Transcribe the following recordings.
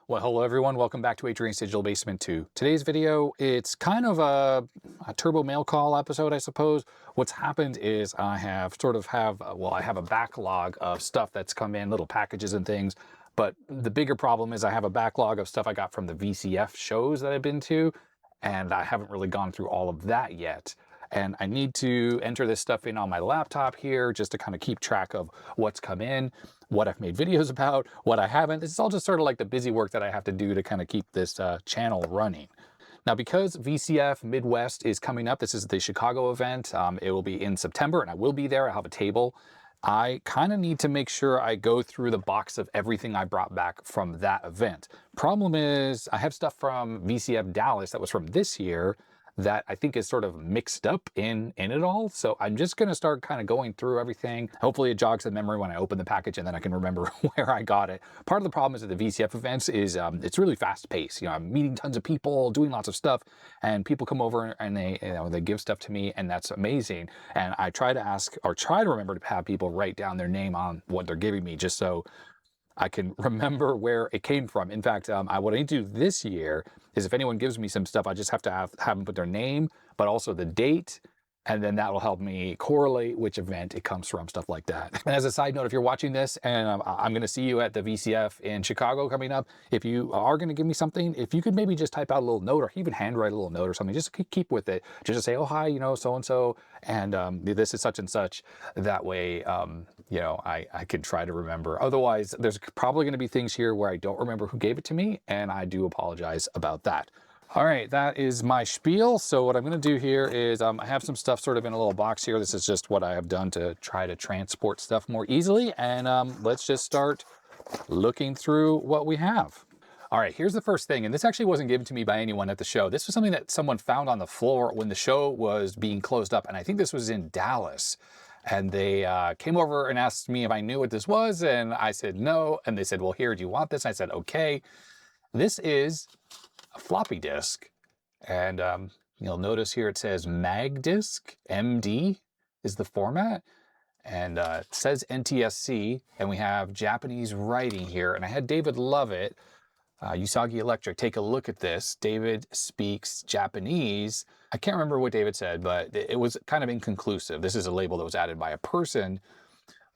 Well, hello everyone. Welcome back to Adrian's Digital Basement 2. Today's video, it's kind of a turbo mail call episode, I suppose. What's happened is I have I have a backlog of stuff that's come in, little packages and things. But the bigger problem is I have a backlog of stuff I got from the VCF shows that I've been to, and I haven't really gone through all of that yet. And I need to enter this stuff in on my laptop here just to kind of keep track of what's come in, what I've made videos about, what I haven't. It's all just sort of like the busy work that I have to do to kind of keep this channel running. Now, because VCF Midwest is coming up, this is the Chicago event. It will be in September, and I will be there. I have a table. I kind of need to make sure I go through the box of everything I brought back from that event. Problem is, I have stuff from VCF Dallas that was from this year that I think is sort of mixed up in it all. So I'm just going to start kind of going through everything. Hopefully it jogs the memory when I open the package and then I can remember where I got it. Part of the problem is at the VCF events is it's really fast paced. You know, I'm meeting tons of people, doing lots of stuff, and people come over and they give stuff to me, and that's amazing. And I try to remember to have people write down their name on what they're giving me, just so I can remember where it came from. In fact, what I need to do this year is if anyone gives me some stuff, I just have to have them put their name, but also the date, and then that will help me correlate which event it comes from, stuff like that. And as a side note, if you're watching this and I'm going to see you at the VCF in Chicago coming up, if you are going to give me something, if you could maybe just type out a little note or even handwrite a little note or something, just keep with it. Just to say, oh, hi, you know, so-and-so, and this is such and such. That way, you know, I can try to remember. Otherwise, there's probably going to be things here where I don't remember who gave it to me, and I do apologize about that. All right, that is my spiel. So what I'm going to do here is I have some stuff sort of in a little box here. This is just what I have done to try to transport stuff more easily. And let's just start looking through what we have. All right, here's the first thing. And this actually wasn't given to me by anyone at the show. This was something that someone found on the floor when the show was being closed up. And I think this was in Dallas. And they came over and asked me if I knew what this was. And I said no. And they said, well, here, do you want this? I said, okay. This is a floppy disk, and you'll notice here it says mag disk, MD is the format, and it says NTSC, and we have Japanese writing here. And I had David Lovett, Usagi Electric, take a look at this. David speaks Japanese. I can't remember what David said, but it was kind of inconclusive. This is a label that was added by a person.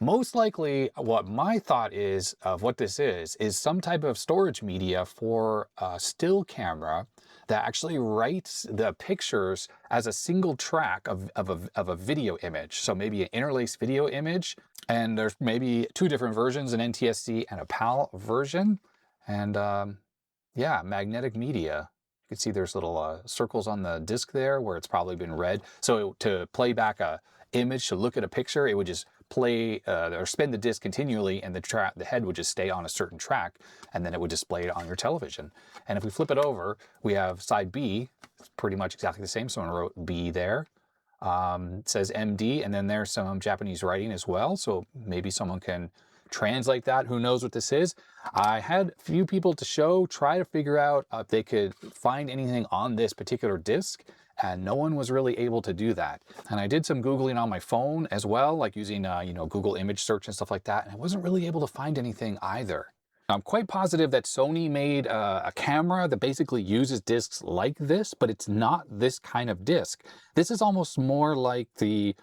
Most likely, what my thought is of what this is some type of storage media for a still camera that actually writes the pictures as a single track of a video image. So maybe an interlaced video image, and there's maybe two different versions, an NTSC and a PAL version. And yeah, magnetic media. You can see there's little circles on the disk there where it's probably been read. So to play back a image, to look at a picture, it would just play or spin the disc continually, and the head would just stay on a certain track, and then it would display it on your television. And if we flip it over, we have side B. It's pretty much exactly the same. Someone wrote B there. It says MD, and then there's some Japanese writing as well. So maybe someone can translate that. Who knows what this is? I had a few people to try to figure out if they could find anything on this particular disc, and no one was really able to do that. And I did some Googling on my phone as well, like using you know, Google image search and stuff like that, and I wasn't really able to find anything either. I'm quite positive that Sony made a camera that basically uses discs like this, but it's not this kind of disc. This is almost more like the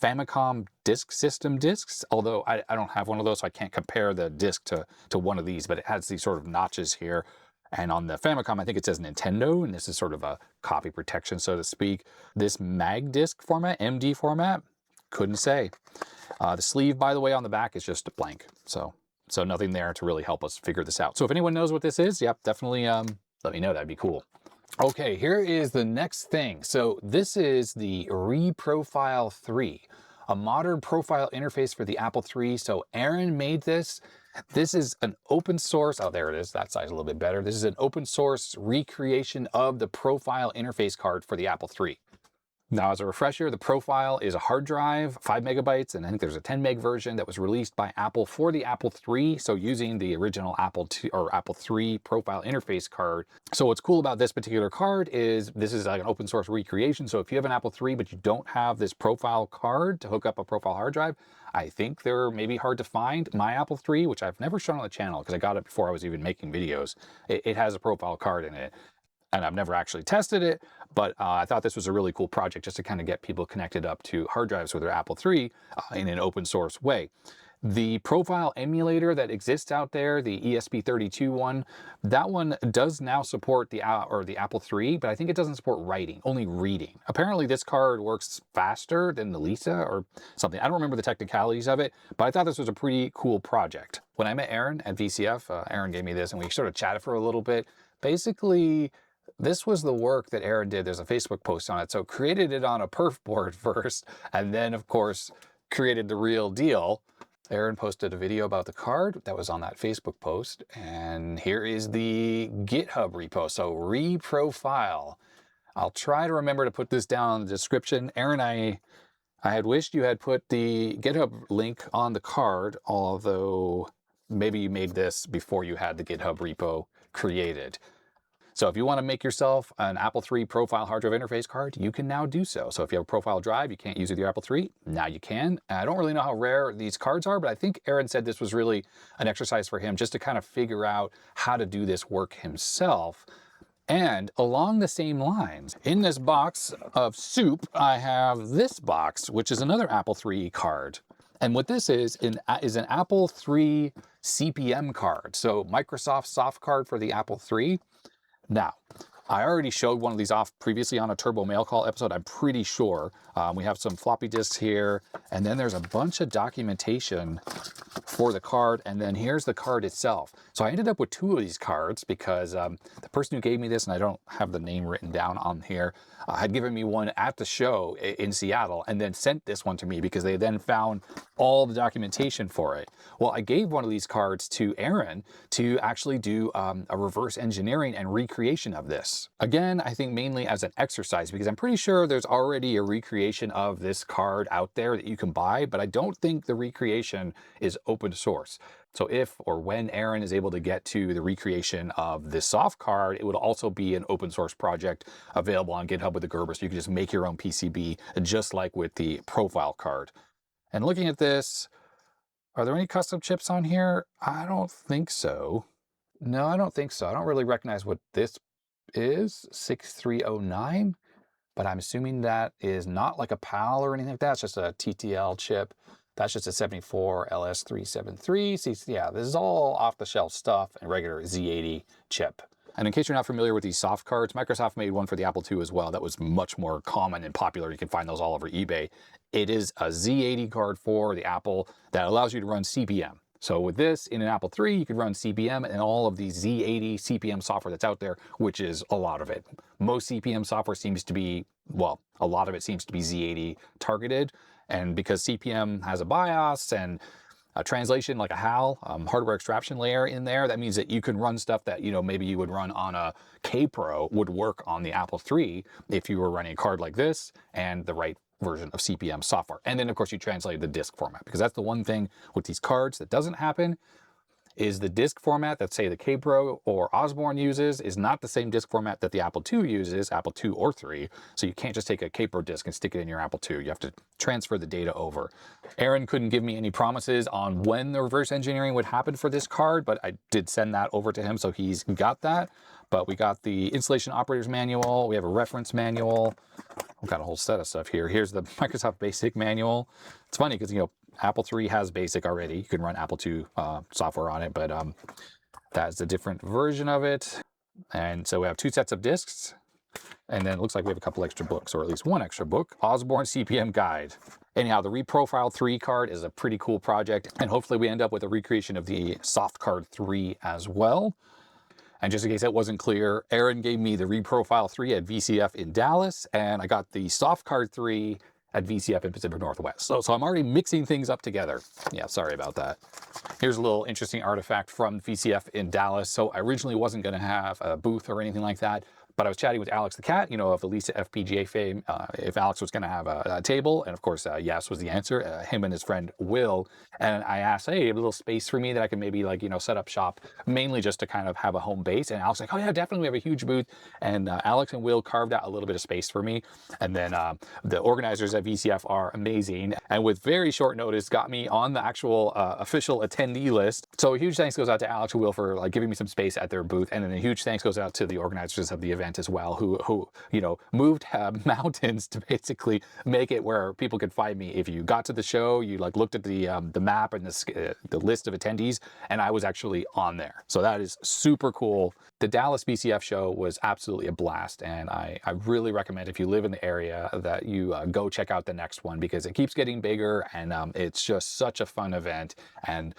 Famicom disk system discs, although I don't have one of those, so I can't compare the disc to one of these, but it has these sort of notches here. And on the Famicom, I think it says Nintendo, and this is sort of a copy protection, so to speak. This mag disc format, MD format, couldn't say. The sleeve, by the way, on the back is just blank, so nothing there to really help us figure this out. So if anyone knows what this is, yep, definitely let me know. That'd be cool. Okay, here is the next thing. So this is the ReProFile 3, a modern profile interface for the Apple III. So Aaron made this. This is an open source, oh, there it is, that side's a little bit better. This is an open source recreation of the profile interface card for the Apple III. Now, as a refresher, the profile is a hard drive, 5 megabytes, and I think there's a 10 meg version that was released by Apple for the Apple III, so using the original Apple II or Apple III profile interface card. So what's cool about this particular card is this is like an open source recreation. So if you have an Apple III but you don't have this profile card to hook up a profile hard drive, I think they're maybe hard to find. My Apple III, which I've never shown on the channel because I got it before I was even making videos, it has a profile card in it. And I've never actually tested it, but I thought this was a really cool project just to kind of get people connected up to hard drives with their Apple III in an open source way. The profile emulator that exists out there, the ESP32 one, that one does now support the Apple III, but I think it doesn't support writing, only reading. Apparently this card works faster than the Lisa or something. I don't remember the technicalities of it, but I thought this was a pretty cool project. When I met Aaron at VCF, Aaron gave me this and we sort of chatted for a little bit. Basically, this was the work that Aaron did. There's a Facebook post on it. So created it on a perf board first, and then of course, created the real deal. Aaron posted a video about the card that was on that Facebook post. And here is the GitHub repo. So ReProFile. I'll try to remember to put this down in the description. Aaron, I had wished you had put the GitHub link on the card, although maybe you made this before you had the GitHub repo created. So if you want to make yourself an Apple III profile hard drive interface card, you can now do so. So if you have a profile drive, you can't use it with your Apple III, now you can. I don't really know how rare these cards are, but I think Aaron said this was really an exercise for him just to kind of figure out how to do this work himself. And along the same lines, in this box of soup, I have this box, which is another Apple III card. And what this is an Apple III CPM card. So Microsoft soft card for the Apple III. Now, I already showed one of these off previously on a Turbo Mail Call episode, I'm pretty sure. We have some floppy disks here, and then there's a bunch of documentation for the card, and then here's the card itself. So I ended up with two of these cards because the person who gave me this, and I don't have the name written down on here, had given me one at the show in Seattle and then sent this one to me because they then found all the documentation for it. Well, I gave one of these cards to Aaron to actually do a reverse engineering and recreation of this. Again, I think mainly as an exercise because I'm pretty sure there's already a recreation of this card out there that you can buy, but I don't think the recreation is open source. So if or when Aaron is able to get to the recreation of this soft card, it would also be an open source project available on GitHub with the Gerber, so you can just make your own PCB just like with the profile card. And looking at this, are there any custom chips on here? I don't think so. No, I don't think so. I don't really recognize what this is, 6309, but I'm assuming that is not like a PAL or anything like that. It's just a TTL chip. That's just a 74 LS373. See, yeah, this is all off-the-shelf stuff and regular Z80 chip. And in case you're not familiar with these soft cards, Microsoft made one for the Apple II as well that was much more common and popular. You can find those all over eBay. It is a Z80 card for the Apple that allows you to run CPM. So with this, in an Apple III, you could run CPM and all of the Z80 CPM software that's out there, which is a lot of it. Most CPM software seems to be, well, a lot of it seems to be Z80 targeted. And because CPM has a BIOS and a translation like a HAL, hardware extraction layer in there, that means that you can run stuff that, you know, maybe you would run on a K-Pro would work on the Apple III if you were running a card like this and the right version of CPM software. And then of course you translate the disk format, because that's the one thing with these cards that doesn't happen is the disk format that say the K-Pro or Osborne uses is not the same disk format that the Apple II uses, Apple II or III. So you can't just take a K-Pro disk and stick it in your Apple II. You have to transfer the data over. Aaron couldn't give me any promises on when the reverse engineering would happen for this card, but I did send that over to him, so he's got that. But we got the installation operator's manual. We have a reference manual. We've got a whole set of stuff here. Here's the Microsoft Basic manual. It's funny because, you know, Apple III has Basic already. You can run Apple II software on it, but that's a different version of it. And so we have two sets of discs, and then it looks like we have a couple extra books, or at least one extra book. Osborne CPM Guide. Anyhow, the ReProFile 3 card is a pretty cool project, and hopefully we end up with a recreation of the Soft Card 3 as well. And just in case that wasn't clear, Aaron gave me the ReProFile 3 at VCF in Dallas, and I got the Soft Card 3 at VCF in Pacific Northwest. So I'm already mixing things up together. Yeah, sorry about that. Here's a little interesting artifact from VCF in Dallas. So I originally wasn't going to have a booth or anything like that, But I was chatting with Alex the cat, you know, of Elisa FPGA fame, if Alex was going to have a table. And of course, yes was the answer. Him and his friend Will. And I asked, hey, a little space for me that I can maybe like, you know, set up shop, mainly just to kind of have a home base. And Alex was like, oh yeah, definitely, we have a huge booth. And Alex and Will carved out a little bit of space for me. And then the organizers at VCF are amazing. And with very short notice, got me on the actual official attendee list. So a huge thanks goes out to Alex and Will for like giving me some space at their booth. And then a huge thanks goes out to the organizers of the event as well, who you know, moved mountains to basically make it where people could find me. If you got to the show, you like looked at the map and the list of attendees, and I was actually on there. So that is super cool. The Dallas BCF show was absolutely a blast, and I really recommend, if you live in the area, that you go check out the next one, because it keeps getting bigger, and it's just such a fun event. And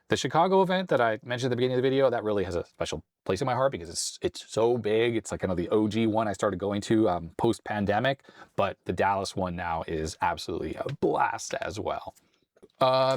the Chicago event that I mentioned at the beginning of the video, that really has a special place in my heart, because it's so big. It's like kind of the OG one I started going to post-pandemic, but the Dallas one now is absolutely a blast as well.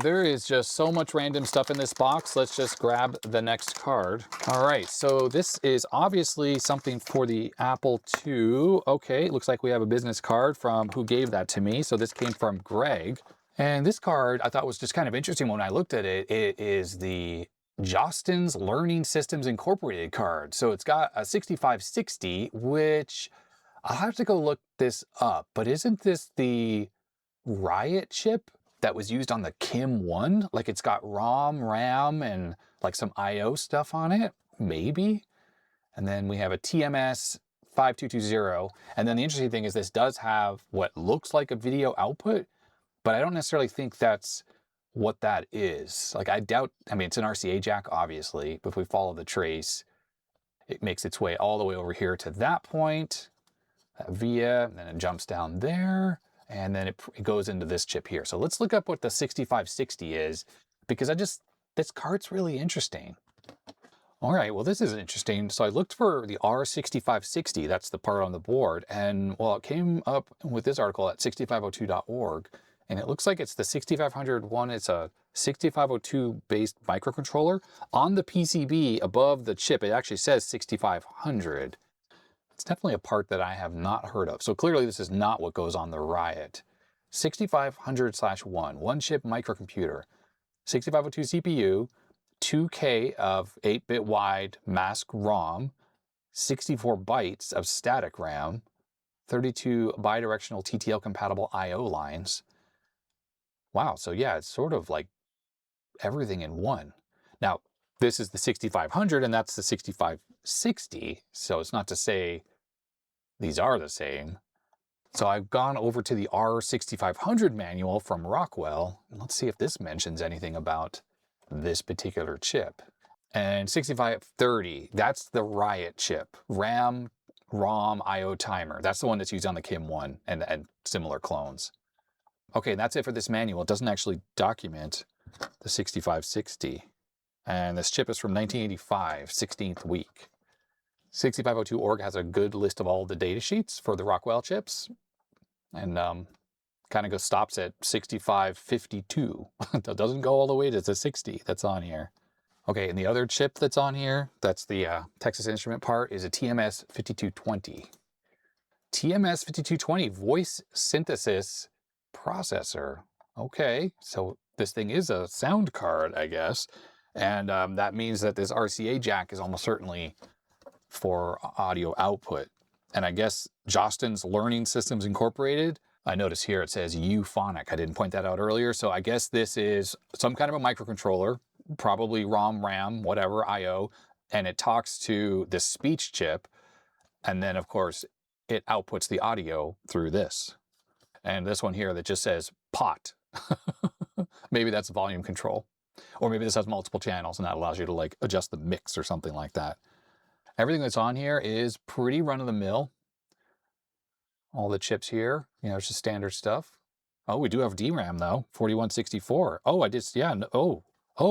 There is just so much random stuff in this box. Let's just grab the next card. All right, so this is obviously something for the Apple II. Okay, it looks like we have a business card from who gave that to me. So this came from Greg. And this card I thought was just kind of interesting when I looked at it. It is the Jostens Learning Systems Incorporated card. So it's got a 6560, which I'll have to go look this up. But isn't this the Riot chip that was used on the Kim 1? Like, it's got ROM, RAM, and like some IO stuff on it, maybe? And then we have a TMS 5220. And then the interesting thing is this does have what looks like a video output, but I don't necessarily think that's what that is. Like, I doubt, I mean, it's an RCA jack, obviously, but if we follow the trace, it makes its way all the way over here to that point, that via, and then it jumps down there, and then it goes into this chip here. So let's look up what the 6560 is, because this card's really interesting. All right, well, this is interesting. So I looked for the R6560, that's the part on the board, and well, it came up with this article at 6502.org, and it looks like it's the 6500 one. It's a 6502 based microcontroller. On the PCB above the chip, it actually says 6500. It's definitely a part that I have not heard of. So clearly this is not what goes on the Riot. 6500/1, one chip microcomputer, 6502 CPU, 2K of 8-bit wide mask ROM, 64 bytes of static RAM, 32 bidirectional TTL compatible IO lines. Wow, so yeah, it's sort of like everything in one. Now, this is the 6500 and that's the 6560, so it's not to say these are the same. So I've gone over to the R6500 manual from Rockwell, and let's see if this mentions anything about this particular chip. And 6530, that's the Riot chip. RAM, ROM, IO timer. That's the one that's used on the Kim 1 and similar clones. Okay, and that's it for this manual. It doesn't actually document the 6560. And this chip is from 1985, 16th week. 6502.org has a good list of all the data sheets for the Rockwell chips, and kind of stops at 6552. It doesn't go all the way to the 60 that's on here. Okay, and the other chip that's on here, that's the Texas Instrument part, is a TMS 5220. TMS 5220 voice synthesis processor. Okay, so this thing is a sound card, I guess. And that means that this RCA jack is almost certainly for audio output. And I guess Jostens Learning Systems Incorporated, I notice here it says Euphonic. I didn't point that out earlier. So I guess this is some kind of a microcontroller, probably ROM, RAM, whatever, IO, and it talks to the speech chip. And then, of course, it outputs the audio through this. And this one here that just says pot. Maybe that's volume control. Or maybe this has multiple channels and that allows you to like adjust the mix or something like that. Everything that's on here is pretty run-of-the-mill. All the chips here, you know, it's just standard stuff. Oh, we do have DRAM though, 4164. Oh,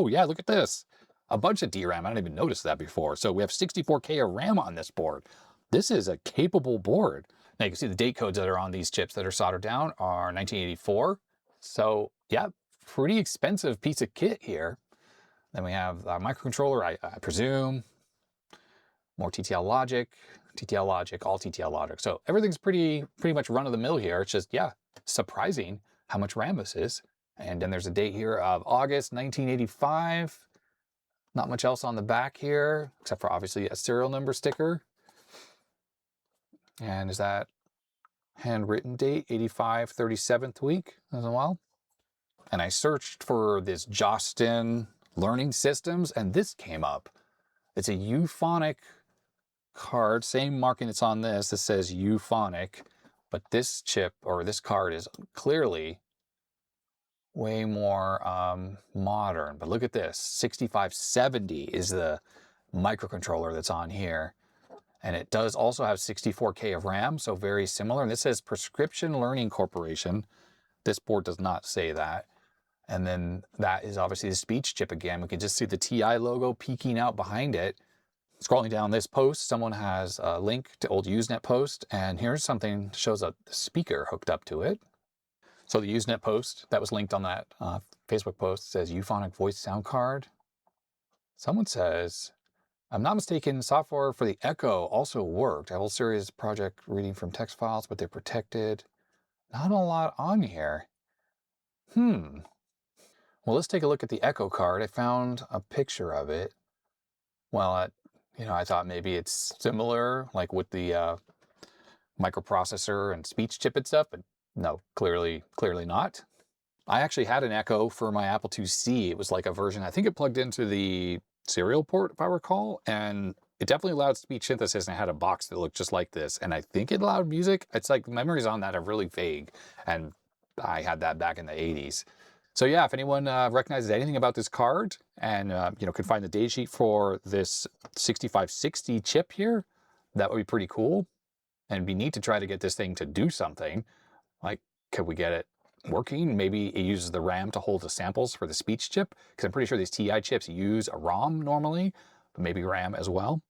yeah, look at this. A bunch of DRAM, I didn't even notice that before. So we have 64K of RAM on this board. This is a capable board. Now you can see the date codes that are on these chips that are soldered down are 1984. So yeah, pretty expensive piece of kit here. Then we have a microcontroller, I presume. more TTL logic, all TTL logic. So everything's pretty much run of the mill here. It's just, yeah, surprising how much RAM this is. And then there's a date here of August 1985. Not much else on the back here, except for obviously a serial number sticker. And is that handwritten date, 85, 37th week as well. And I searched for this Jostyn Learning Systems, and this came up. It's a euphonic card, same marking that's on this. This says euphonic, but this chip or this card is clearly way more modern. But look at this, 6570 is the microcontroller that's on here. And it does also have 64K of RAM, so very similar. And this says Prescription Learning Corporation. This board does not say that. And then that is obviously the speech chip again. We can just see the TI logo peeking out behind it. Scrolling down this post, someone has a link to old Usenet post, and here's something that shows a speaker hooked up to it. So the Usenet post that was linked on that Facebook post says euphonic voice sound card. Someone says, I'm not mistaken, software for the Echo also worked. I have a whole series project reading from text files, but they're protected. Not a lot on here. Well, let's take a look at the Echo card. I found a picture of it. Well, I thought maybe it's similar, like with the microprocessor and speech chip and stuff, but no, clearly not. I actually had an Echo for my Apple IIc. It was like a version, I think it plugged into the serial port, if I recall, and it definitely allowed speech synthesis, and it had a box that looked just like this, and I think it allowed music. It's like memories on that are really vague, and I had that back in the 80s. So yeah, if anyone recognizes anything about this card and could find the datasheet for this 6560 chip here, that would be pretty cool. And it'd be neat to try to get this thing to do something. Like, could we get it working? Maybe it uses the RAM to hold the samples for the speech chip, because I'm pretty sure these TI chips use a ROM normally, but maybe RAM as well.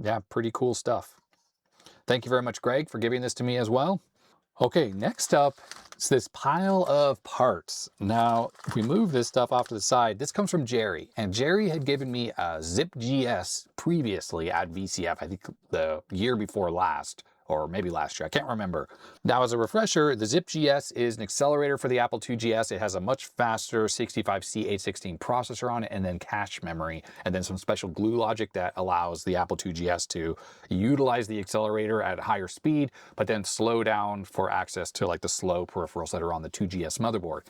Yeah, pretty cool stuff. Thank you very much, Greg, for giving this to me as well. Okay, next up, it's this pile of parts. Now, if we move this stuff off to the side, this comes from Jerry, and Jerry had given me a ZipGS previously at VCF, I think the year before last, or maybe last year, I can't remember. Now, as a refresher, the ZipGS is an accelerator for the Apple IIgs. It has a much faster 65C816 processor on it, and then cache memory, and then some special glue logic that allows the Apple IIgs to utilize the accelerator at higher speed, but then slow down for access to like the slow peripherals that are on the 2GS motherboard.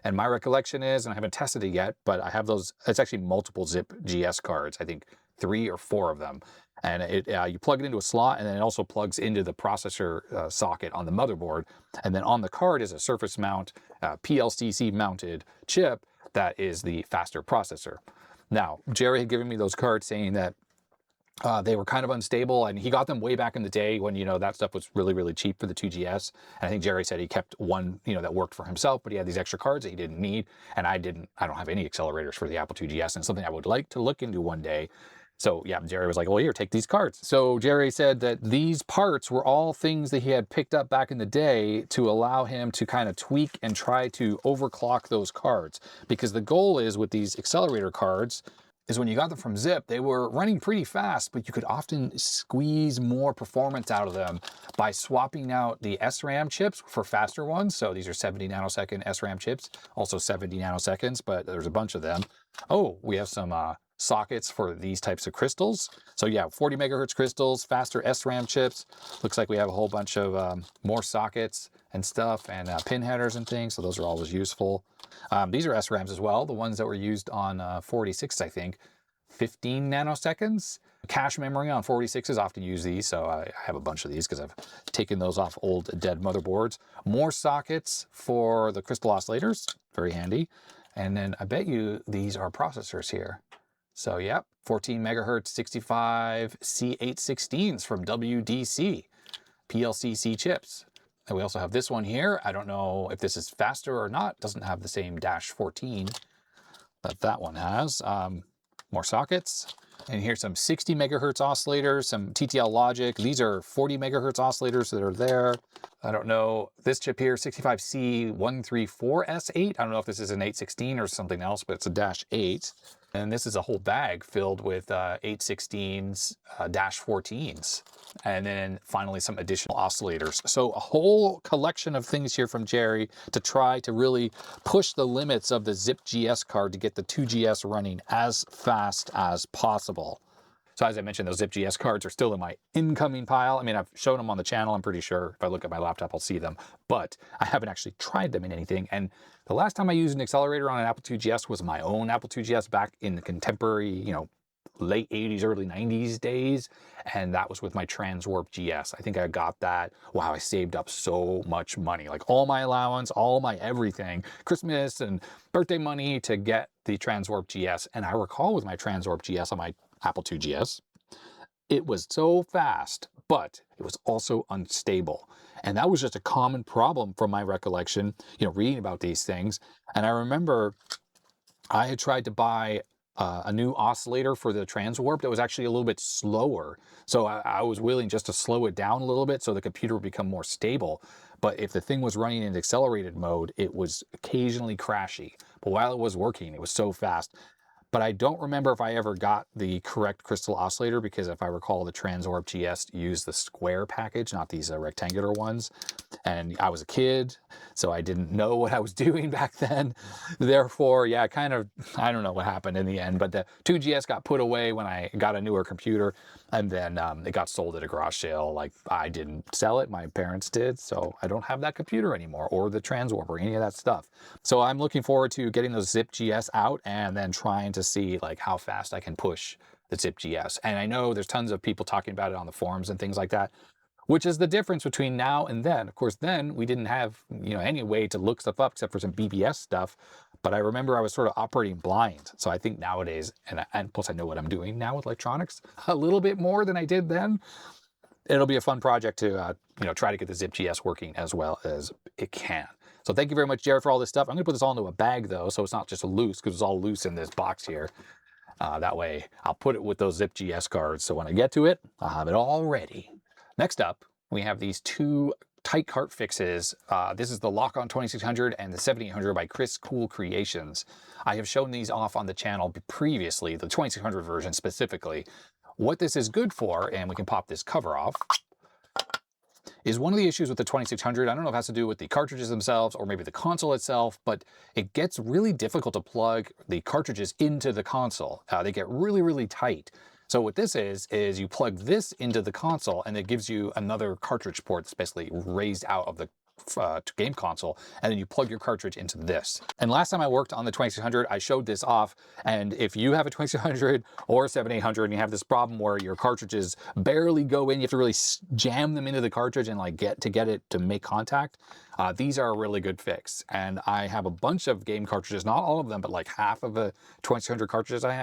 And my recollection is, and I haven't tested it yet, but I have those, it's actually multiple ZipGS cards, I think 3 or 4 of them. And you plug it into a slot, and then it also plugs into the processor socket on the motherboard. And then on the card is a surface mount, PLCC mounted chip that is the faster processor. Now, Jerry had given me those cards saying that they were kind of unstable, and he got them way back in the day when, that stuff was really, really cheap for the 2GS. And I think Jerry said he kept one, that worked for himself, but he had these extra cards that he didn't need. And I don't have any accelerators for the Apple 2GS, and something I would like to look into one day. So yeah, Jerry was like, well, here, take these cards. So Jerry said that these parts were all things that he had picked up back in the day to allow him to kind of tweak and try to overclock those cards. Because the goal is with these accelerator cards is when you got them from Zip, they were running pretty fast, but you could often squeeze more performance out of them by swapping out the SRAM chips for faster ones. So these are 70 nanosecond SRAM chips, also 70 nanoseconds, but there's a bunch of them. Oh, we have some sockets for these types of crystals. So yeah, 40 megahertz crystals, faster SRAM chips. Looks like we have a whole bunch of more sockets and stuff, and pin headers and things, so those are always useful. These are SRAMs as well, the ones that were used on 46, I think. 15 nanoseconds. Cache memory on 46s often use these, so I have a bunch of these because I've taken those off old dead motherboards. More sockets for the crystal oscillators, very handy. And then I bet you these are processors here. So yep, 14 megahertz 65 C816s from WDC, PLCC chips. And we also have this one here. I don't know if this is faster or not. Doesn't have the same -14 that that one has. More sockets. And here's some 60 megahertz oscillators, some TTL logic. These are 40 megahertz oscillators that are there. I don't know, this chip here, 65C134S8. I don't know if this is an 816 or something else, but it's a -8. And this is a whole bag filled with 816s, -14s, and then finally some additional oscillators. So a whole collection of things here from Jerry to try to really push the limits of the ZipGS card to get the 2GS running as fast as possible. So as I mentioned, those ZipGS cards are still in my incoming pile. I mean, I've shown them on the channel. I'm pretty sure if I look at my laptop, I'll see them, but I haven't actually tried them in anything. And the last time I used an accelerator on an Apple IIgs was my own Apple IIgs back in the contemporary, you know, late 80s, early 90s days. And that was with my Transwarp GS. I think I got that. Wow, I saved up so much money, like all my allowance, all my everything, Christmas and birthday money to get the Transwarp GS. And I recall with my Transwarp GS on my Apple IIgs, it was so fast, but it was also unstable. And that was just a common problem from my recollection, you know, reading about these things. And I remember I had tried to buy a new oscillator for the Transwarp that was actually a little bit slower. So I was willing just to slow it down a little bit so the computer would become more stable. But if the thing was running in accelerated mode, it was occasionally crashy. But while it was working, it was so fast. But I don't remember if I ever got the correct crystal oscillator, because if I recall, the Transwarp GS used the square package, not these rectangular ones. And I was a kid, so I didn't know what I was doing back then. Therefore, yeah, kind of, I don't know what happened in the end, but the 2GS got put away when I got a newer computer, and then it got sold at a garage sale. Like, I didn't sell it, my parents did, so I don't have that computer anymore, or the Transwarp, or any of that stuff. So I'm looking forward to getting those ZipGS out and then trying to see like how fast I can push the ZipGS. And I know there's tons of people talking about it on the forums and things like that, which is the difference between now and then. Of course, then we didn't have, you know, any way to look stuff up except for some BBS stuff. But I remember I was sort of operating blind. So I think nowadays, and plus I know what I'm doing now with electronics a little bit more than I did then. It'll be a fun project to, you know, try to get the ZipGS working as well as it can. So thank you very much, Jared, for all this stuff. I'm going to put this all into a bag, though, so it's not just loose, because it's all loose in this box here. That way, I'll put it with those ZipGS cards, so when I get to it, I'll have it all ready. Next up, we have these two tight cart fixes. This is the Lock-On 2600 and the 7800 by Chris Cool Creations. I have shown these off on the channel previously, the 2600 version specifically. What this is good for, and we can pop this cover off, is one of the issues with the 2600. I don't know if it has to do with the cartridges themselves or maybe the console itself, but it gets really difficult to plug the cartridges into the console. They get really, really tight. So what this is you plug this into the console and it gives you another cartridge port that's basically raised out of the game console, and then you plug your cartridge into this. And last time I worked on the 2600, I showed this off, and if you have a 2600 or a 7800 and you have this problem where your cartridges barely go in, you have to really jam them into the cartridge and like get it to make contact, these are a really good fix. And I have a bunch of game cartridges, not all of them, but like half of the 2600 cartridges I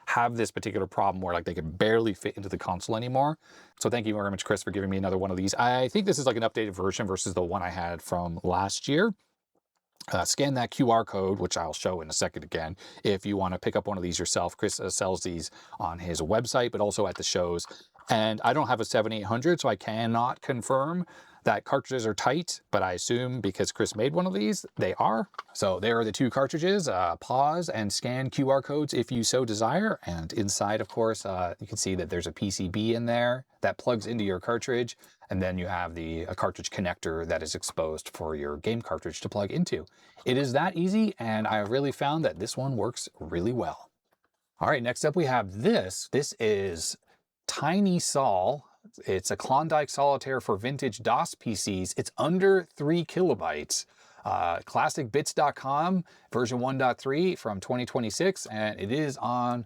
have this particular problem where like they can barely fit into the console anymore. So thank you very much, Chris, for giving me another one of these. I think this is like an updated version versus the one I had from last year. Scan that QR code, which I'll show in a second again, if you want to pick up one of these yourself. Chris sells these on his website, but also at the shows. And I don't have a 7800, so I cannot confirm that cartridges are tight, but I assume because Chris made one of these, they are. So there are the two cartridges. Pause and scan QR codes if you so desire. And inside, of course, you can see that there's a PCB in there that plugs into your cartridge. And then you have a cartridge connector that is exposed for your game cartridge to plug into. It is that easy, and I really found that this one works really well. All right, next up we have this. This is Tiny Sol. It's a Klondike Solitaire for vintage DOS PCs. It's under 3 kilobytes. ClassicBits.com, version 1.3 from 2026, and it is on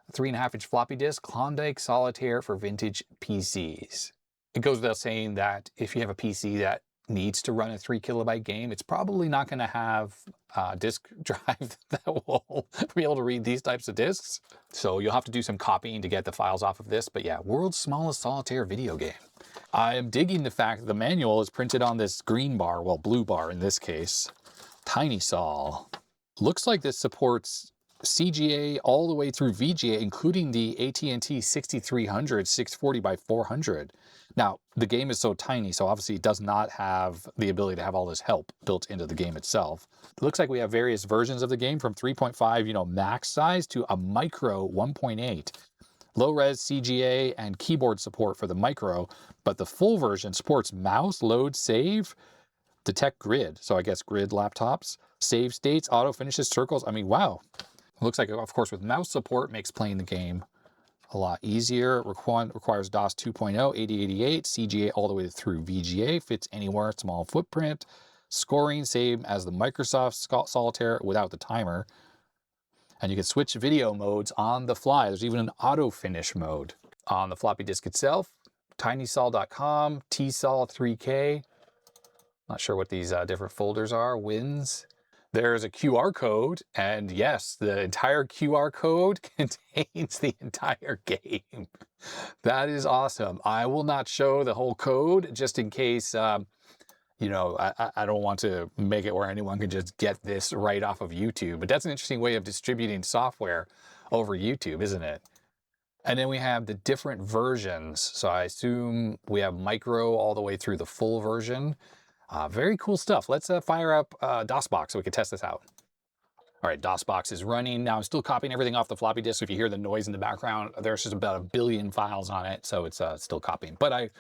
a 3.5-inch floppy disk, Klondike Solitaire for vintage PCs. It goes without saying that if you have a PC that needs to run a 3 kilobyte game, it's probably not going to have a disk drive that will be able to read these types of disks. So you'll have to do some copying to get the files off of this. But yeah, world's smallest solitaire video game. I am digging the fact that the manual is printed on this green bar, well, blue bar in this case. Tiny Sol. Looks like this supports CGA all the way through VGA, including the AT&T 6300 640 by 400. Now, the game is so tiny, so obviously it does not have the ability to have all this help built into the game itself. It looks like we have various versions of the game from 3.5, max size to a micro 1.8. Low-res CGA and keyboard support for the micro, but the full version supports mouse, load, save, detect grid. So I guess grid laptops, save states, auto finishes, circles. I mean, wow. It looks like, of course, with mouse support makes playing the game a lot easier. Requires DOS 2.0, 8088, CGA all the way through VGA, fits anywhere, small footprint. Scoring, same as the Microsoft Solitaire without the timer. And you can switch video modes on the fly. There's even an auto finish mode. On the floppy disk itself, tinysol.com, tsol3k. Not sure what these different folders are, wins. There's a QR code, and yes, the entire QR code contains the entire game. That is awesome. I will not show the whole code just in case, I don't want to make it where anyone can just get this right off of YouTube. But that's an interesting way of distributing software over YouTube, isn't it? And then we have the different versions. So I assume we have micro all the way through the full version. Very cool stuff. Let's fire up DOSBox so we can test this out. All right, DOSBox is running. Now I'm still copying everything off the floppy disk. So if you hear the noise in the background, there's just about 1 billion files on it. So it's still copying. But I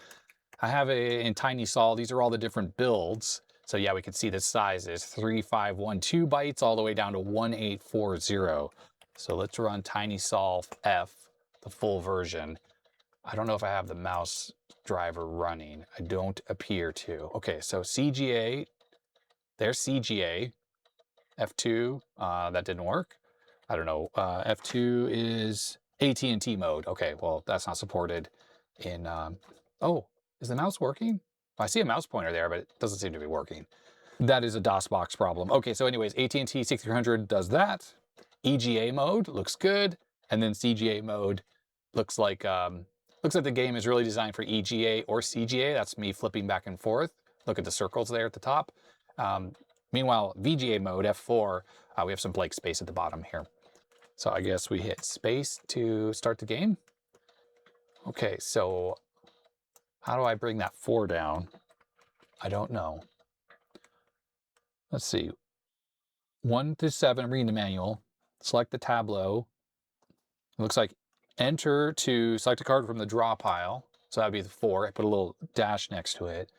have it in TinySol. These are all the different builds. So yeah, we can see the size is 3512 bytes all the way down to 1840. So let's run TinySol F, the full version. I don't know if I have the mouse driver running. I don't appear to. Okay, so CGA, there's CGA. F2, that didn't work. I don't know. F2 is AT&T mode. Okay, well, that's not supported in... oh, is the mouse working? I see a mouse pointer there, but it doesn't seem to be working. That is a DOSBox problem. Okay, so anyways, AT&T 6300 does that. EGA mode looks good. And then CGA mode looks like the game is really designed for EGA or CGA. That's me flipping back and forth. Look at the circles there at the top. Meanwhile, VGA mode, F4, we have some blank space at the bottom here. So I guess we hit space to start the game. Okay, so how do I bring that 4 down? I don't know. Let's see. 1 through 7, I'm reading the manual. Select the tableau. It looks like enter to select a card from the draw pile. So that'd be the 4. I put a little dash next to it.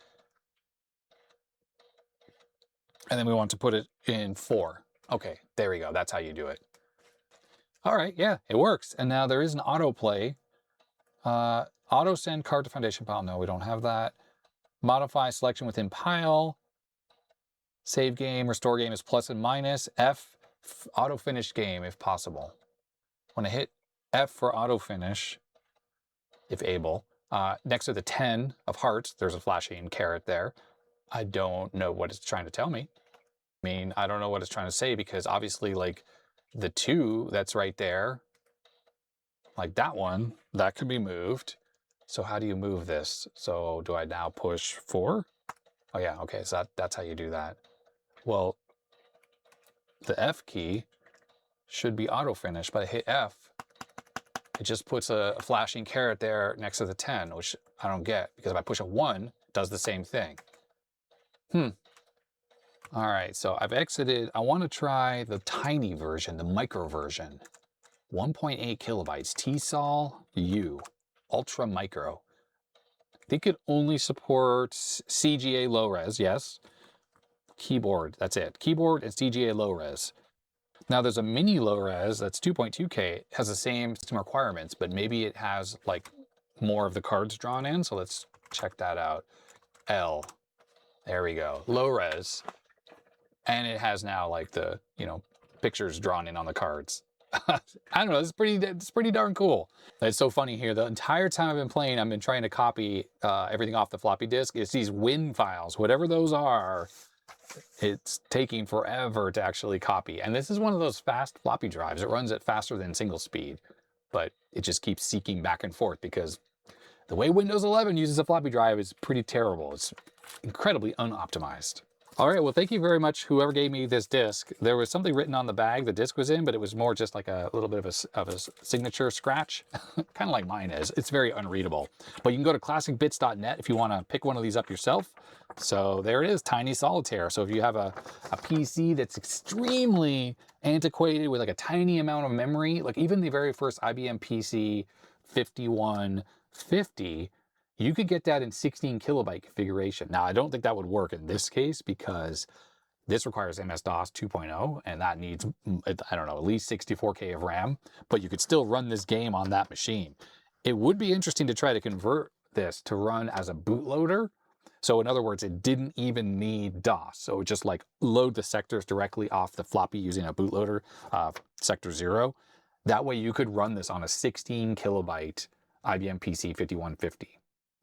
And then we want to put it in 4. Okay, there we go. That's how you do it. All right, yeah, it works. And now there is an autoplay. Auto send card to foundation pile. No, we don't have that. Modify selection within pile. Save game, restore game is plus and minus. F, auto finish game if possible. When I hit F for auto finish, if able, next to the 10 of hearts, there's a flashing caret there. I don't know what it's trying to tell me. I mean, I don't know what it's trying to say because obviously like the 2 that's right there, like that one, that can be moved. So how do you move this? So do I now push 4? Oh yeah, okay, so that's how you do that. Well, the F key should be auto finish, but I hit F. It just puts a flashing caret there next to the 10, which I don't get because if I push a 1, it does the same thing. All right, so I've exited. I want to try the tiny version, the micro version. 1.8 kilobytes, TSOL U, ultra micro. I think it only supports CGA low res, yes. Keyboard, that's it. Keyboard and CGA low res. Now there's a mini low res that's 2.2K. It has the same system requirements, but maybe it has like more of the cards drawn in. So let's check that out. L. There we go. Low res. And it has now like the, pictures drawn in on the cards. I don't know, it's pretty darn cool. It's so funny here. The entire time I've been playing, I've been trying to copy everything off the floppy disk. It's these WIN files, whatever those are. It's taking forever to actually copy. And this is one of those fast floppy drives. It runs at faster than single speed, but it just keeps seeking back and forth because the way Windows 11 uses a floppy drive is pretty terrible. It's incredibly unoptimized. All right, well, thank you very much, whoever gave me this disc. There was something written on the bag the disc was in, but it was more just like a little bit of a signature scratch, kind of like mine is. It's very unreadable. But you can go to classicbits.net if you want to pick one of these up yourself. So there it is, Tiny Solitaire. So if you have a PC that's extremely antiquated with like a tiny amount of memory, like even the very first IBM PC 5150, you could get that in 16 kilobyte configuration. Now, I don't think that would work in this case because this requires MS-DOS 2.0, and that needs, I don't know, at least 64K of RAM, but you could still run this game on that machine. It would be interesting to try to convert this to run as a bootloader. So in other words, it didn't even need DOS. So it would just like load the sectors directly off the floppy using a bootloader, sector 0. That way you could run this on a 16 kilobyte IBM PC 5150.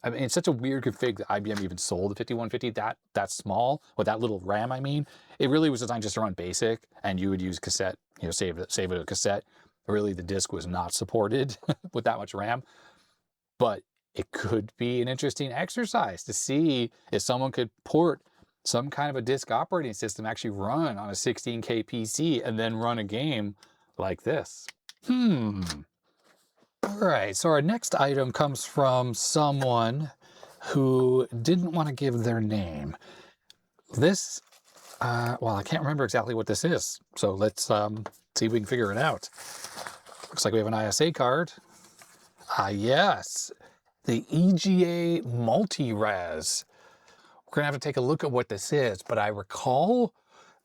I mean, it's such a weird config that IBM even sold the 5150 that small, with that little RAM, I mean. It really was designed just to run BASIC, and you would use cassette, you know, save it to cassette. Really, the disk was not supported with that much RAM. But it could be an interesting exercise to see if someone could port some kind of a disk operating system, actually run on a 16K PC, and then run a game like this. All right, so our next item comes from someone who didn't want to give their name. This, well, I can't remember exactly what this is, so let's see if we can figure it out. Looks like we have an ISA card. Yes, the EGA Multi-Res. We're gonna have to take a look at what this is, but I recall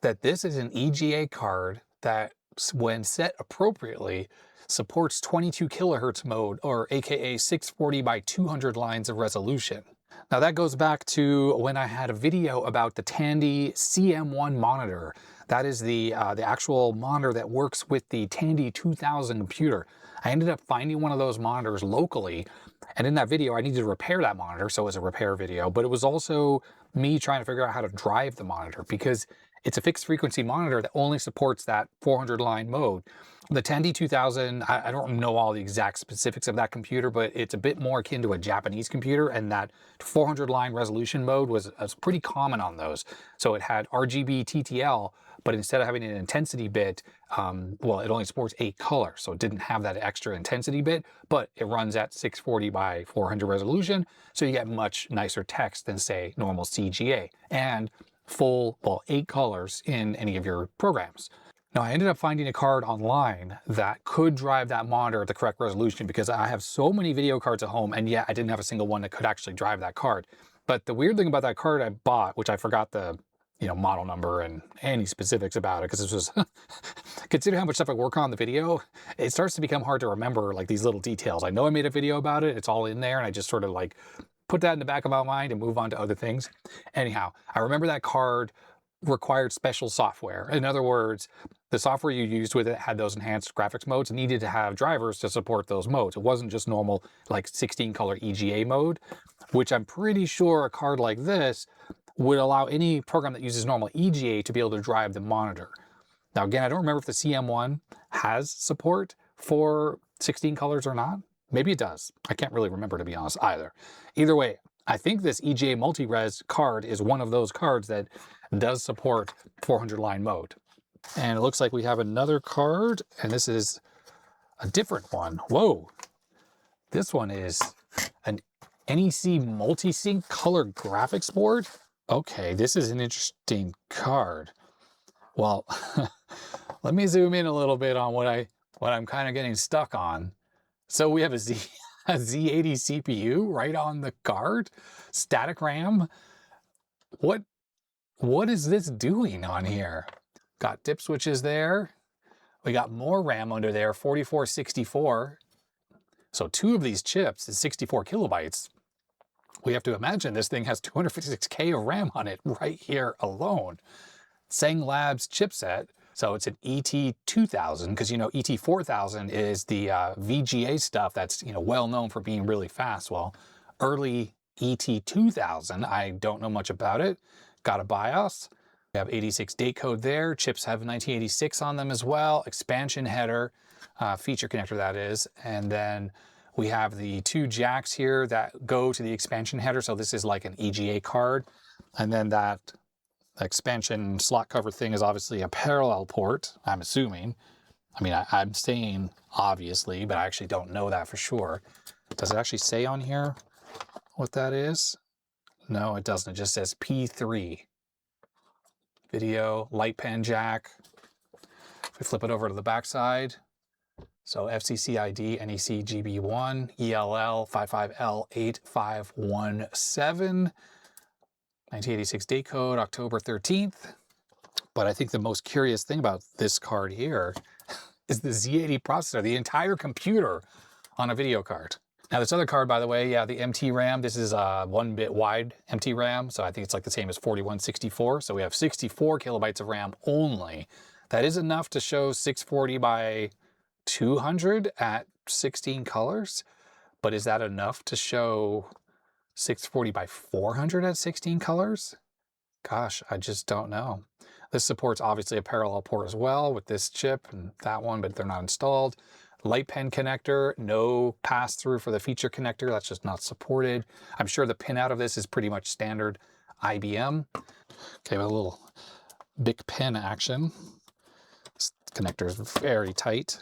that this is an EGA card that, when set appropriately, supports 22 kilohertz mode, or aka 640 by 200 lines of resolution. Now that goes back to when I had a video about the Tandy CM1 monitor. That is the actual monitor that works with the Tandy 2000 computer. I ended up finding one of those monitors locally, and in that video I needed to repair that monitor, so it was a repair video, but it was also me trying to figure out how to drive the monitor, because it's a fixed frequency monitor that only supports that 400 line mode. The Tandy 2000, I don't know all the exact specifics of that computer, but it's a bit more akin to a Japanese computer, and that 400 line resolution mode was pretty common on those. So it had RGB TTL, but instead of having an intensity bit, well, it only supports 8 colors, so it didn't have that extra intensity bit, but it runs at 640 by 400 resolution, so you get much nicer text than, say, normal CGA, and full, well, 8 colors in any of your programs. Now, I ended up finding a card online that could drive that monitor at the correct resolution, because I have so many video cards at home, and yet I didn't have a single one that could actually drive that card. But the weird thing about that card I bought, which I forgot the model number and any specifics about it, because this was, considering how much stuff I work on the video, it starts to become hard to remember like these little details. I know I made a video about it, it's all in there, and I just sort of like put that in the back of my mind and move on to other things. Anyhow, I remember that card required special software. In other words, the software you used with it had those enhanced graphics modes and needed to have drivers to support those modes. It wasn't just normal like 16 color EGA mode, which I'm pretty sure a card like this would allow any program that uses normal EGA to be able to drive the monitor. Now again, I don't remember if the CM1 has support for 16 colors or not. Maybe it does. I can't really remember, to be honest, either. Either way, I think this EGA Multi-Res card is one of those cards that does support 400 line mode. And it looks like we have another card, and this is a different one. Whoa. This one is an NEC multi-sync color graphics board. Okay, this is an interesting card. Well, let me zoom in a little bit on what I'm kind of getting stuck on. So we have a Z80 CPU right on the card, static RAM. What is this doing on here? Got dip switches there. We got more RAM under there, 4464. So 2 of these chips is 64 kilobytes. We have to imagine this thing has 256K of RAM on it right here alone. Sang Labs chipset. So it's an ET2000, because ET4000 is the VGA stuff that's well known for being really fast. Well, early ET2000, I don't know much about it. Got a BIOS. We have 86 date code there. Chips have 1986 on them as well. Expansion header, feature connector that is. And then we have the 2 jacks here that go to the expansion header. So this is like an EGA card. And then that The expansion slot cover thing is obviously a parallel port, I'm assuming. I mean, I'm saying obviously, but I actually don't know that for sure. Does it actually say on here what that is? No, it doesn't. It just says P3. Video, light pen jack. If we flip it over to the back side, so FCC ID NEC GB1 ELL 55L8517, 1986 date code, October 13th. But I think the most curious thing about this card here is the Z80 processor, the entire computer on a video card. Now this other card, by the way, yeah, the MT RAM, this is a 1-bit wide MT RAM, so I think it's like the same as 4164. So we have 64 kilobytes of RAM only. That is enough to show 640 by 200 at 16 colors, but is that enough to show 640 by 400 at 16 colors? Gosh, I just don't know. This supports obviously a parallel port as well with this chip and that one, but they're not installed. Light pen connector, no pass-through for the feature connector. That's just not supported. I'm sure the pin out of this is pretty much standard IBM. Okay, with a little big pin action. This connector is very tight.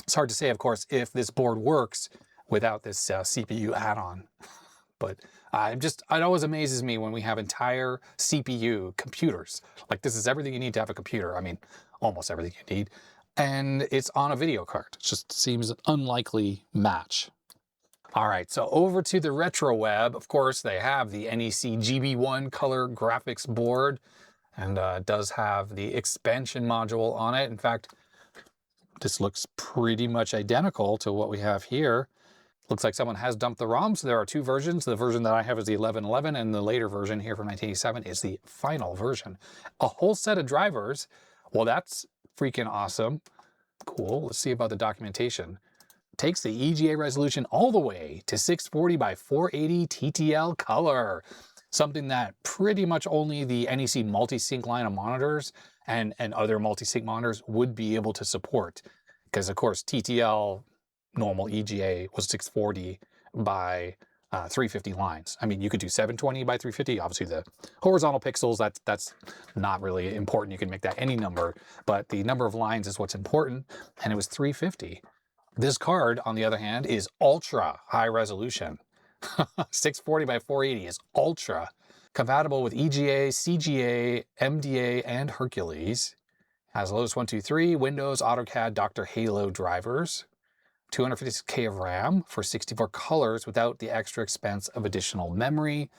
It's hard to say, of course, if this board works without this CPU add-on. But it always amazes me when we have entire CPU computers. Like, this is everything you need to have a computer. I mean, almost everything you need. And it's on a video card. It just seems an unlikely match. All right, so over to the retro web. Of course, they have the NEC GB1 color graphics board, and it does have the expansion module on it. In fact, this looks pretty much identical to what we have here. Looks like someone has dumped the ROM, so there are two versions. The version that I have is the 1111, and the later version here from 1987 is the final version. A whole set of drivers. Well, that's freaking awesome. Cool. Let's see about the documentation. Takes the EGA resolution all the way to 640 by 480 TTL color. Something that pretty much only the NEC multi-sync line of monitors and other multi-sync monitors would be able to support. Because of course, TTL normal EGA was 640 by 350 lines. I mean, you could do 720 by 350. Obviously, the horizontal pixels, that's not really important. You can make that any number, but the number of lines is what's important, and it was 350. This card, on the other hand, is ultra high resolution. 640 by 480 is ultra. Compatible with EGA, CGA, MDA, and Hercules. Has Lotus 123, Windows, AutoCAD, Dr. Halo drivers. 256K of RAM for 64 colors without the extra expense of additional memory.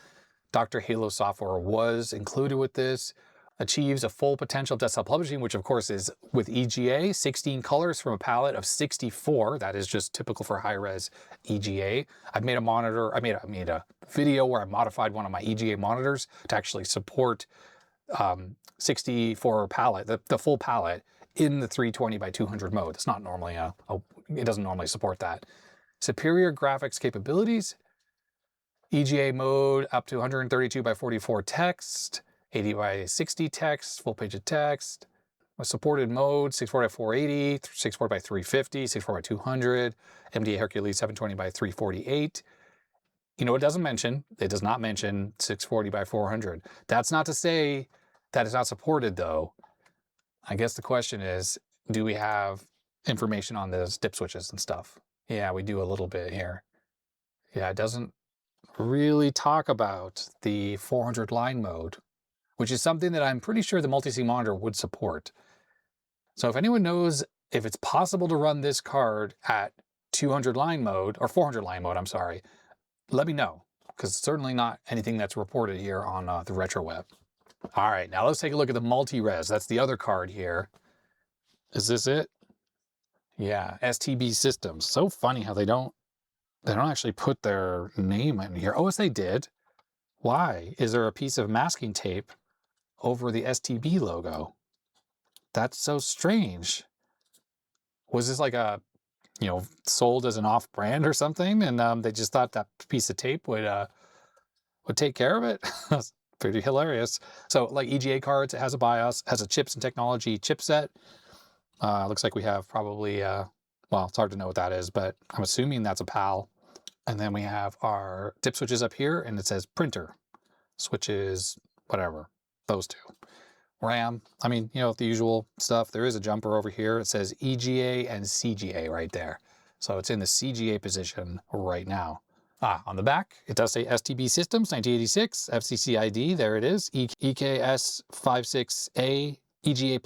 Dr. Halo software was included with this. Achieves a full potential of desktop publishing, which of course is with EGA, 16 colors from a palette of 64. That is just typical for high-res EGA. I made a video where I modified one of my EGA monitors to actually support 64 palette, the full palette in the 320 by 200 mode. It's not normally it doesn't normally support that. Superior graphics capabilities. EGA mode up to 132 by 44 text, 80 by 60 text, full page of text. A supported mode, 640 by 480, 640 by 350, 640 by 200, MDA Hercules 720 by 348. You know, it does not mention 640 by 400. That's not to say that it's not supported though. I guess the question is, do we have information on those dip switches and stuff? Yeah, we do a little bit here. Yeah, it doesn't really talk about the 400 line mode, which is something that I'm pretty sure the multi-sync monitor would support. So if anyone knows if it's possible to run this card at 200 line mode, or 400 line mode, I'm sorry, let me know, because it's certainly not anything that's reported here on the retro web. All right, now let's take a look at the multi-res. That's the other card here. Is this it? Yeah, STB Systems. So funny how they don't actually put their name in here. Oh, yes, they did. Why? Is there a piece of masking tape over the STB logo? That's so strange. Was this like a, sold as an off-brand or something, and they just thought that piece of tape would take care of it? That's pretty hilarious. So, like EGA cards, it has a BIOS, has a chips and technology chipset. Looks like we have probably, well, it's hard to know what that is, but I'm assuming that's a PAL. And then we have our dip switches up here, and it says printer, switches, whatever. those two. RAM, I mean, you know, the usual stuff. There is a jumper over here. It says EGA and CGA right there. So it's in the CGA position right now. On the back, it does say STB Systems 1986, FCC ID, there it is, EKS56A EGA+.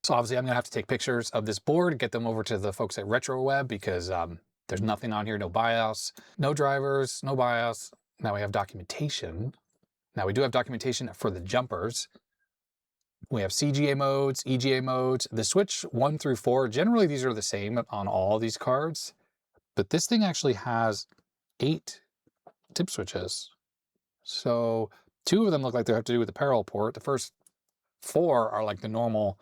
So obviously I'm gonna have to take pictures of this board, get them over to the folks at RetroWeb because there's nothing on here, no BIOS, no drivers, no BIOS. Now we have documentation. Now we do have documentation for the jumpers. We have CGA modes, EGA modes, the switch 1 through 4. Generally, these are the same on all these cards, but this thing actually has 8 tip switches. So 2 of them look like they have to do with the parallel port. The first 4 are like the normal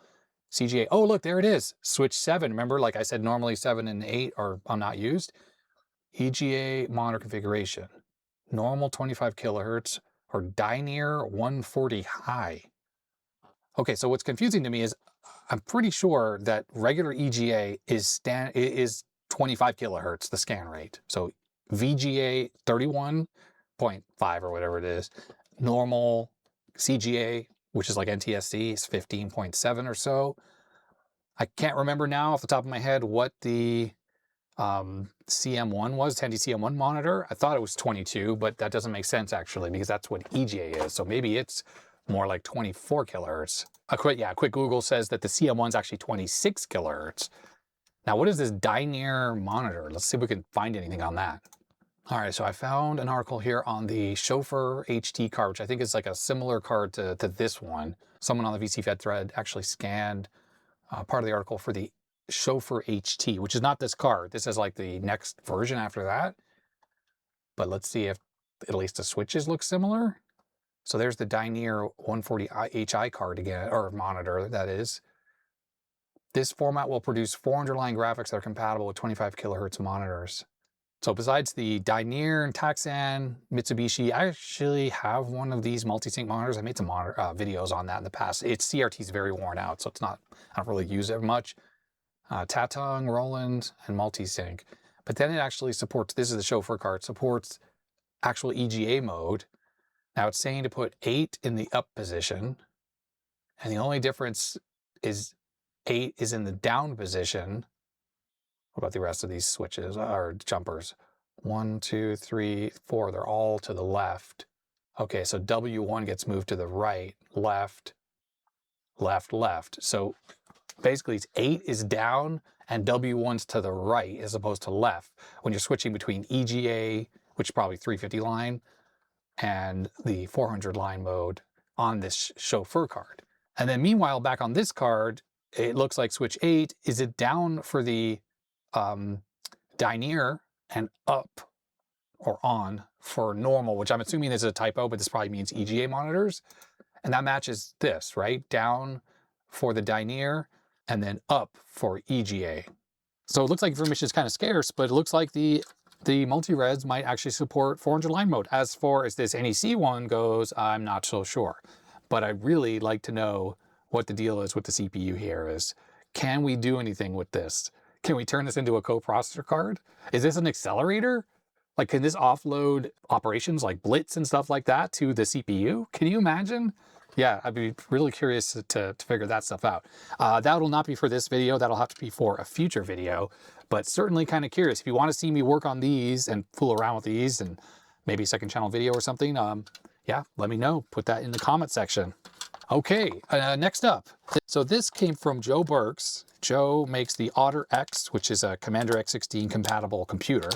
CGA. Oh, look, there it is. Switch 7. Remember, like I said, normally 7 and 8 are not used. EGA monitor configuration. Normal 25 kilohertz or Dyneer 140 high. Okay, so what's confusing to me is I'm pretty sure that regular EGA is 25 kilohertz, the scan rate. So VGA 31.5 or whatever it is. Normal CGA, which is like NTSC, is 15.7 or so. I can't remember now off the top of my head what the CM1 was, 10D CM1 monitor. I thought it was 22, but that doesn't make sense actually because that's what EGA is. So maybe it's more like 24 kilohertz. A quick Google says that the CM1 is actually 26 kilohertz. Now, what is this Dyneer monitor? Let's see if we can find anything on that. All right, so I found an article here on the Chauffeur HT card, which I think is like a similar card to this one. Someone on the VCFed thread actually scanned part of the article for the Chauffeur HT, which is not this card. This is like the next version after that. But let's see if at least the switches look similar. So there's the Dyneer 140 HI card again, or monitor, that is. This format will produce 400 line graphics that are compatible with 25 kilohertz monitors. So besides the Dyneer and Taxan, Mitsubishi, I actually have one of these multi-sync monitors. I made some videos on that in the past. Its CRT is very worn out, so it's not, I don't really use it much. Tatung, Roland, and multi-sync. But then it actually supports, this is the Chauffeur card, supports actual EGA mode. Now it's saying to put 8 in the up position, and the only difference is 8 is in the down position. What about the rest of these switches or jumpers? 1, 2, 3, 4, they're all to the left. Okay, so W1 gets moved to the right, left, left, left. So basically it's 8 is down and W1's to the right as opposed to left when you're switching between EGA, which is probably 350 line, and the 400 line mode on this Chauffeur card. And then meanwhile, back on this card, it looks like switch 8 is it down for the Dyneer and up or on for normal, which I'm assuming is a typo, but this probably means EGA monitors. And that matches this, right? Down for the Dyneer and then up for EGA. So it looks like information is kind of scarce, but it looks like the multi-reds might actually support 400 line mode. As far as this NEC one goes, I'm not so sure. But I'd really like to know what the deal is with the CPU here is. Can we do anything with this? Can we turn this into a coprocessor card? Is this an accelerator? Like, can this offload operations like Blitz and stuff like that to the CPU? Can you imagine? Yeah, I'd be really curious to figure that stuff out. That will not be for this video. That'll have to be for a future video, but certainly kind of curious. If you want to see me work on these and fool around with these and maybe a second channel video or something, yeah, let me know. Put that in the comment section. Okay, next up. So this came from Joe Burks. Joe makes the Otter X, which is a Commander X16 compatible computer.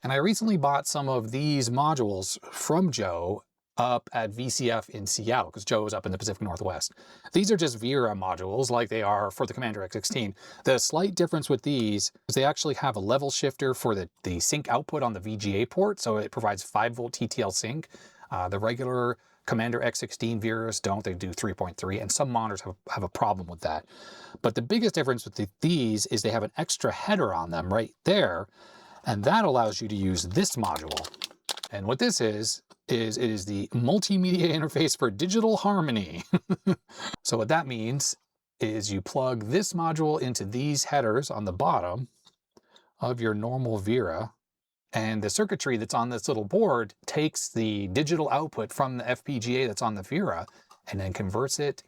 And I recently bought some of these modules from Joe up at VCF in Seattle, because Joe is up in the Pacific Northwest. These are just VERA modules like they are for the Commander X16. The slight difference with these is they actually have a level shifter for the sync output on the VGA port, so it provides 5-volt TTL sync. The regular Commander X16 VERAs don't, they do 3.3, and some monitors have a problem with that. But the biggest difference with these is they have an extra header on them right there, and that allows you to use this module. And what this is it is the multimedia interface for digital harmony. So what that means is you plug this module into these headers on the bottom of your normal VERA, And the circuitry that's on this little board takes the digital output from the FPGA that's on the VERA and then converts it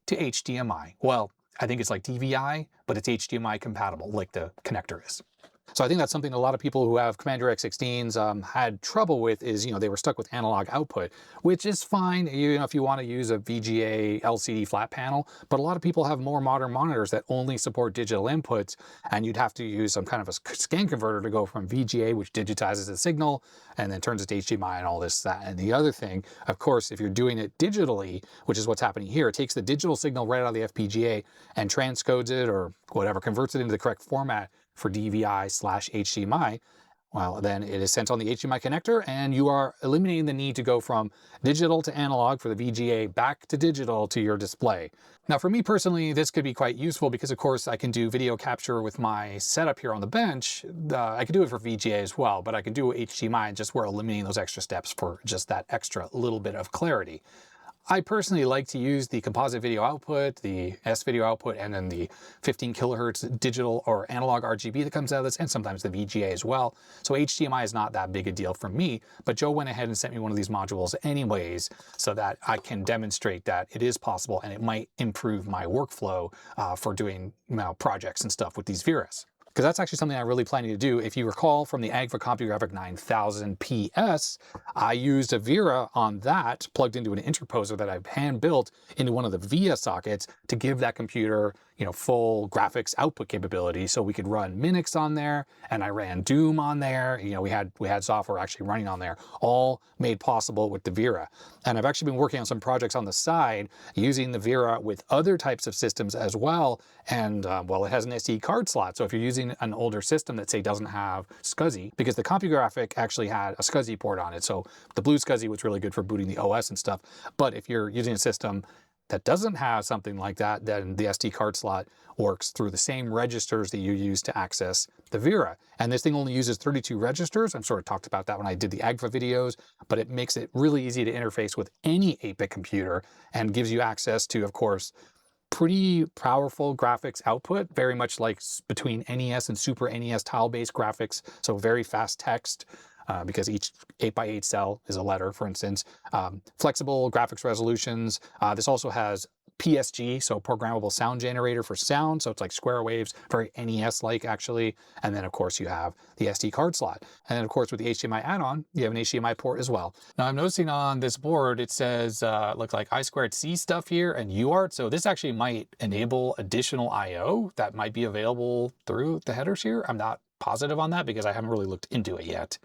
to HDMI. Well, I think it's like DVI, but it's HDMI compatible, like the connector is. So I think that's something a lot of people who have Commander X16s had trouble with is, they were stuck with analog output, which is fine, if you want to use a VGA LCD flat panel, but a lot of people have more modern monitors that only support digital inputs, and you'd have to use some kind of a scan converter to go from VGA, which digitizes the signal, and then turns it to HDMI and all this, that, and the other thing. Of course, if you're doing it digitally, which is what's happening here, it takes the digital signal right out of the FPGA and transcodes it or whatever, converts it into the correct format for DVI/HDMI, well, then it is sent on the HDMI connector, and you are eliminating the need to go from digital to analog for the VGA back to digital to your display. Now, for me personally, this could be quite useful because, of course, I can do video capture with my setup here on the bench. I can do it for VGA as well, but I can do HDMI, and just we're eliminating those extra steps for just that extra little bit of clarity. I personally like to use the composite video output, the S video output, and then the 15 kilohertz digital or analog RGB that comes out of this, and sometimes the VGA as well. So HDMI is not that big a deal for me, but Joe went ahead and sent me one of these modules anyways, so that I can demonstrate that it is possible, and it might improve my workflow for doing projects and stuff with these VERAs. Because that's actually something I'm really planning to do. If you recall from the Agfa CompuGraphic 9000 PS, I used a VERA on that plugged into an interposer that I've hand built into one of the VIA sockets to give that computer, full graphics output capability. So we could run Minix on there, and I ran Doom on there. We had software actually running on there, all made possible with the VERA. And I've actually been working on some projects on the side using the VERA with other types of systems as well. And well, it has an SD card slot. So if you're using an older system that say doesn't have SCSI, because the CompuGraphic actually had a SCSI port on it. So the Bluesky was really good for booting the OS and stuff. But if you're using a system that doesn't have something like that, then the SD card slot works through the same registers that you use to access the VERA. And this thing only uses 32 registers. I've sort of talked about that when I did the Agfa videos, but it makes it really easy to interface with any 8-bit computer and gives you access to, of course, pretty powerful graphics output, very much like between NES and Super NES tile-based graphics, so very fast text, because each 8x8 cell is a letter, for instance. Flexible graphics resolutions. This also has PSG, so programmable sound generator for sound, so it's like square waves, very NES-like actually. And then of course you have the SD card slot. And then of course with the HDMI add-on, you have an HDMI port as well. Now I'm noticing on this board, it says, looks like I2C stuff here and UART, so this actually might enable additional I/O that might be available through the headers here. I'm not positive on that because I haven't really looked into it yet.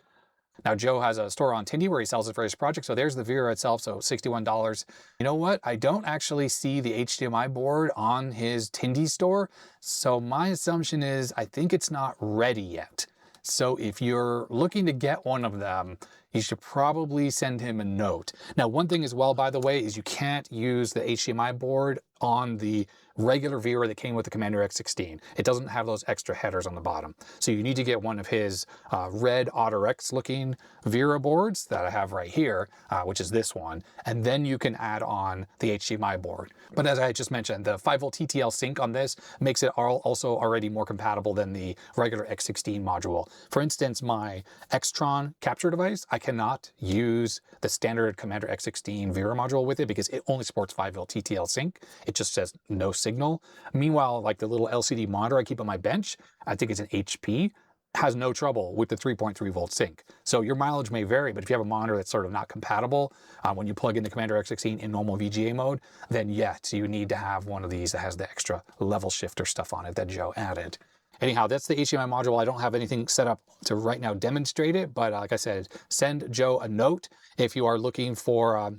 Now, Joe has a store on Tindy where he sells his various projects. So there's the VERA itself, so $61. You know what? I don't actually see the HDMI board on his Tindy store. So my assumption is I think it's not ready yet. So if you're looking to get one of them, you should probably send him a note. Now, one thing as well, by the way, is you can't use the HDMI board on the regular VERA that came with the Commander X16. It doesn't have those extra headers on the bottom. So you need to get one of his red OtterX looking VERA boards that I have right here, which is this one, and then you can add on the HDMI board. But as I just mentioned, the 5-volt TTL sync on this makes it also already more compatible than the regular X16 module. For instance, my Xtron capture device, I cannot use the standard Commander X16 VERA module with it because it only supports 5-volt TTL sync. It just says no signal. Meanwhile, like the little LCD monitor I keep on my bench, I think it's an HP, has no trouble with the 3.3 volt sync. So your mileage may vary, but if you have a monitor that's sort of not compatible, when you plug in the Commander X16 in normal VGA mode, then yes, you need to have one of these that has the extra level shifter stuff on it that Joe added. Anyhow, that's the HDMI module. I don't have anything set up to right now demonstrate it, but like I said, send Joe a note if you are looking for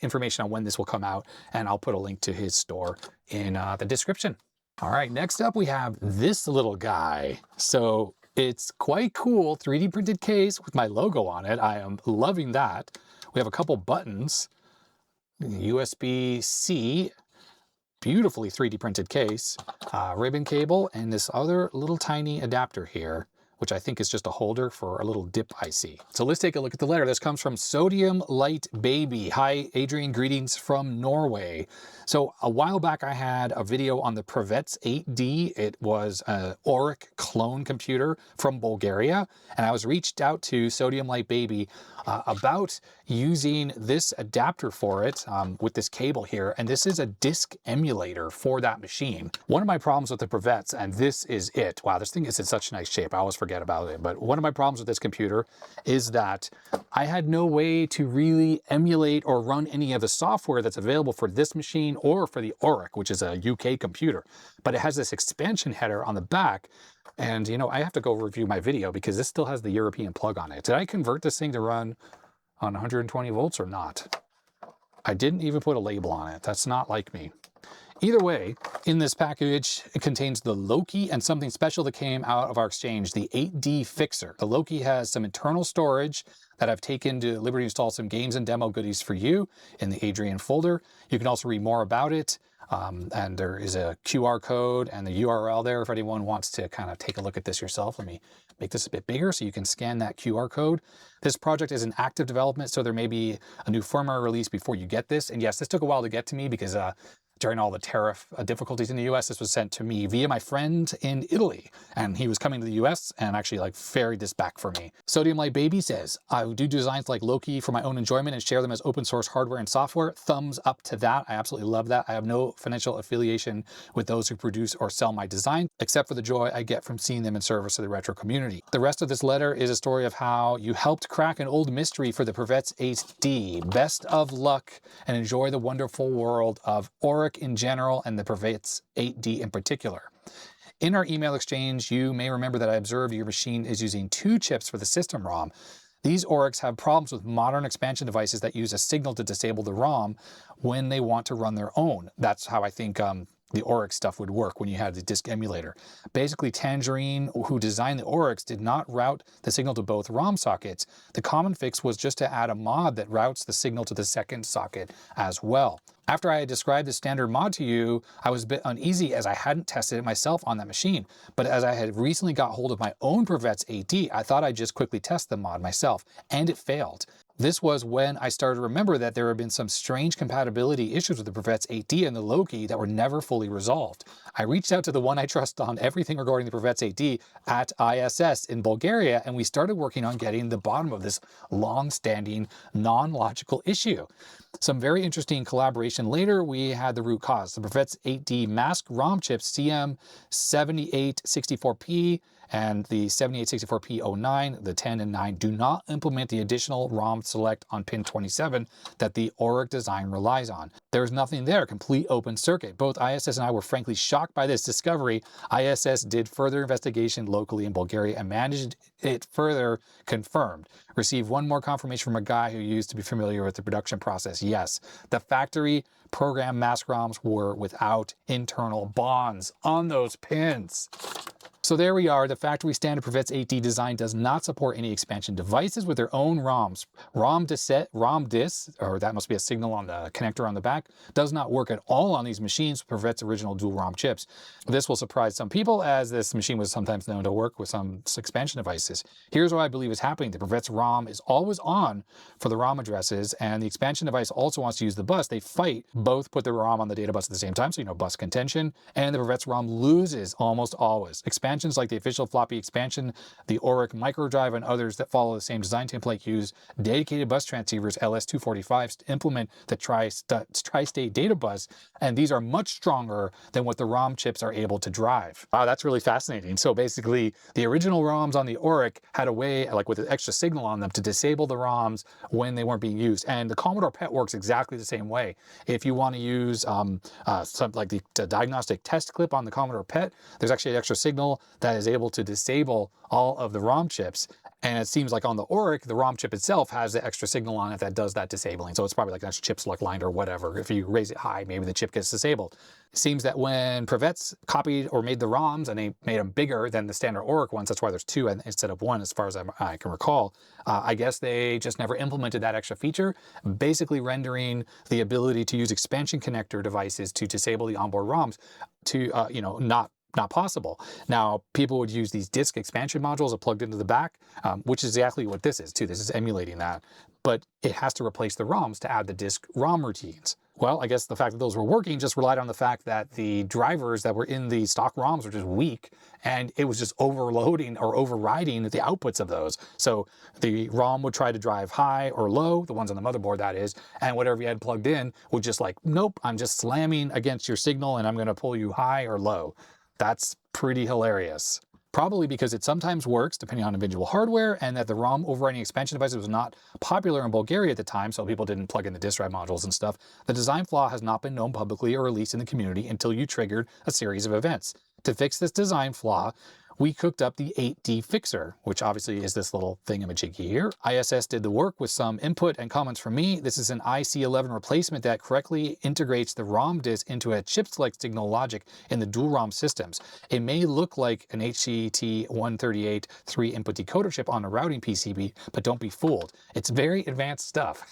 information on when this will come out, and I'll put a link to his store in the description. All right, next up we have this little guy. So it's quite cool, 3D printed case with my logo on it. I am loving that. We have a couple buttons, USB-C, beautifully 3D printed case, ribbon cable, and this other little tiny adapter here, which I think is just a holder for a little dip IC. So let's take a look at the letter. This comes from Sodium Light Baby. Hi, Adrian, greetings from Norway. So a while back I had a video on the Prevets 8D. It was an Auric clone computer from Bulgaria, and I was reached out to Sodium Light Baby about using this adapter for it with this cable here, and this is a disk emulator for that machine. One of my problems with the Prevets, and this is it, wow, this thing is in such nice shape, I always forget about it, but one of my problems with this computer is that I had no way to really emulate or run any of the software that's available for this machine or for the Auric, which is a UK computer. But it has this expansion header on the back, and you know, I have to go review my video because this still has the European plug on it. Did I convert this thing to run on 120 volts or not? I didn't even put a label on it. That's not like me. Either way, in this package, it contains the Loki and something special that came out of our exchange, the 8D Fixer. The Loki has some internal storage that I've taken to liberty to install some games and demo goodies for you in the Adrian folder. You can also read more about it. And there is a QR code and the URL there if anyone wants to kind of take a look at this yourself. Let me make this a bit bigger so you can scan that QR code. This project is in active development, so there may be a new firmware release before you get this. And yes, this took a while to get to me because during all the tariff difficulties in the US, this was sent to me via my friend in Italy. And he was coming to the US and actually like ferried this back for me. Sodium Light Baby says, I do designs like Loki for my own enjoyment and share them as open source hardware and software. Thumbs up to that. I absolutely love that. I have no financial affiliation with those who produce or sell my design, except for the joy I get from seeing them in service to the retro community. The rest of this letter is a story of how you helped crack an old mystery for the Prevets 8D. Best of luck and enjoy the wonderful world of Auric in general and the Prevets 8D in particular. In our email exchange, you may remember that I observed your machine is using 2 chips for the system ROM. These Aurics have problems with modern expansion devices that use a signal to disable the ROM when they want to run their own. That's how I think the Auric stuff would work when you had the disk emulator. Basically, Tangerine, who designed the Aurics, did not route the signal to both ROM sockets. The common fix was just to add a mod that routes the signal to the second socket as well. After I had described the standard mod to you, I was a bit uneasy as I hadn't tested it myself on that machine. But as I had recently got hold of my own Prevets 8D, I thought I'd just quickly test the mod myself, and it failed. This was when I started to remember that there had been some strange compatibility issues with the Prevets 8D and the Loki that were never fully resolved. I reached out to the one I trust on everything regarding the Prevets 8D at ISS in Bulgaria, and we started working on getting the bottom of this long-standing, non-logical issue. Some very interesting collaboration later, we had the root cause. The Prevets 8D mask ROM chips CM7864P and the 7864P09, the 10 and 9, do not implement the additional ROM select on pin 27 that the Auric design relies on. There's nothing there, complete open circuit. Both ISS and I were frankly shocked by this discovery. ISS did further investigation locally in Bulgaria and managed it further confirmed. Received one more confirmation from a guy who used to be familiar with the production process. Yes, the factory program mask ROMs were without internal bonds on those pins. So there we are. The factory standard Prevets 8D design does not support any expansion devices with their own ROMs. ROM dis, or that must be a signal on the connector on the back, does not work at all on these machines with Prevets original dual ROM chips. This will surprise some people, as this machine was sometimes known to work with some expansion devices. Here's what I believe is happening. The Prevets ROM is always on for the ROM addresses, and the expansion device also wants to use the bus. They fight, both put the ROM on the data bus at the same time, so you know, bus contention, and the Prevets ROM loses almost always. Expansions like the official floppy expansion, the Auric microdrive, and others that follow the same design template use dedicated bus transceivers LS245s to implement the tri-state data bus, and these are much stronger than what the ROM chips are able to drive. Wow, that's really fascinating. So basically, the original ROMs on the Auric had a way, like with an extra signal on them, to disable the ROMs when they weren't being used. And the Commodore PET works exactly the same way. If you want to use something like the diagnostic test clip on the Commodore PET, there's actually an extra signal that is able to disable all of the ROM chips. And it seems like on the Auric, the ROM chip itself has the extra signal on it that does that disabling. So it's probably like an extra chip select line or whatever. If you raise it high, maybe the chip gets disabled. It seems that when Prevets copied or made the ROMs and they made them bigger than the standard Auric ones, that's why there's 2 instead of 1 as far as I can recall. I guess they just never implemented that extra feature, basically rendering the ability to use expansion connector devices to disable the onboard ROMs to, not not possible. Now, people would use these disk expansion modules that plugged into the back, which is exactly what this is too. This is emulating that, but it has to replace the ROMs to add the disk ROM routines. Well, I guess the fact that those were working just relied on the fact that the drivers that were in the stock ROMs were just weak, and it was just overloading or overriding the outputs of those. So the ROM would try to drive high or low, the ones on the motherboard that is, and whatever you had plugged in would just like, nope, I'm just slamming against your signal and I'm going to pull you high or low. That's pretty hilarious. Probably because it sometimes works depending on individual hardware, and that the ROM overriding expansion device was not popular in Bulgaria at the time, so people didn't plug in the disk drive modules and stuff. The design flaw has not been known publicly or released in the community until you triggered a series of events. To fix this design flaw, we cooked up the 8D fixer, which obviously is this little thingamajiggy here. ISS did the work with some input and comments from me. This is an IC11 replacement that correctly integrates the ROM disk into a chip select signal logic in the dual ROM systems. It may look like an HCT138 3-input decoder chip on a routing PCB, but don't be fooled. It's very advanced stuff.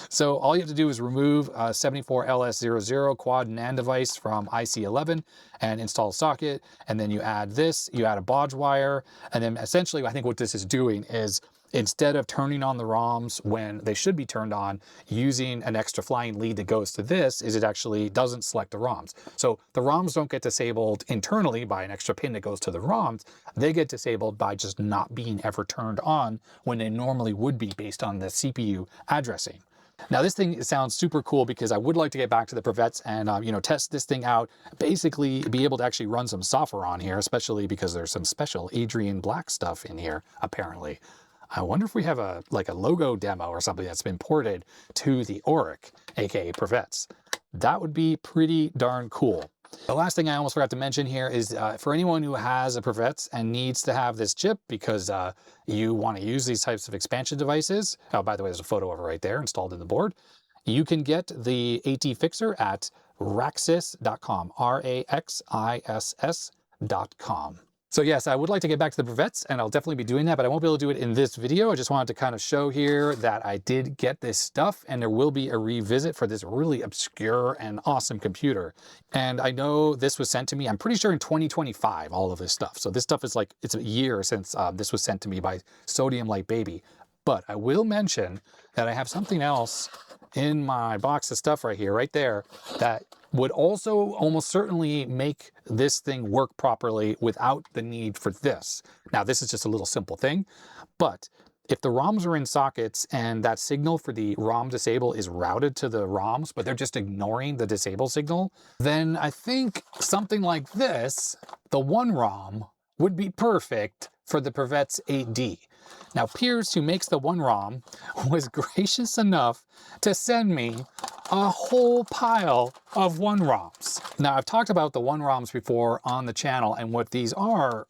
So all you have to do is remove 74LS00 quad NAND device from IC11 and install a socket, and then you add this, you add a baud wire, and then essentially I think what this is doing is, instead of turning on the ROMs when they should be turned on, using an extra flying lead that goes to this, is it actually doesn't select the ROMs. So the ROMs don't get disabled internally by an extra pin that goes to the ROMs. They get disabled by just not being ever turned on when they normally would be based on the CPU addressing. Now this thing sounds super cool because I would like to get back to the Prevets and test this thing out, basically be able to actually run some software on here, especially because there's some special Adrian Black stuff in here apparently. I wonder if we have a logo demo or something that's been ported to the Auric, aka Prevets. That would be pretty darn cool. The last thing I almost forgot to mention here is for anyone who has a Prevets and needs to have this chip because you want to use these types of expansion devices. Oh, by the way, there's a photo of it right there installed in the board. You can get the AT Fixer at raxis.com, RAXISS.com. So yes, I would like to get back to the Prevets, and I'll definitely be doing that, but I won't be able to do it in this video. I just wanted to kind of show here that I did get this stuff, and there will be a revisit for this really obscure and awesome computer. And I know this was sent to me, I'm pretty sure in 2025, all of this stuff. So this stuff is like, it's a year since this was sent to me by Sodium Light Baby. But I will mention that I have something else in my box of stuff right here, right there, that would also almost certainly make this thing work properly without the need for this. Now, this is just a little simple thing, but if the ROMs are in sockets and that signal for the ROM disable is routed to the ROMs, but they're just ignoring the disable signal, then I think something like this, the one ROM, would be perfect for the Prevets 8D. Now, Pierce, who makes the one ROM, was gracious enough to send me a whole pile of one ROMs. Now, I've talked about the one ROMs before on the channel, and what these are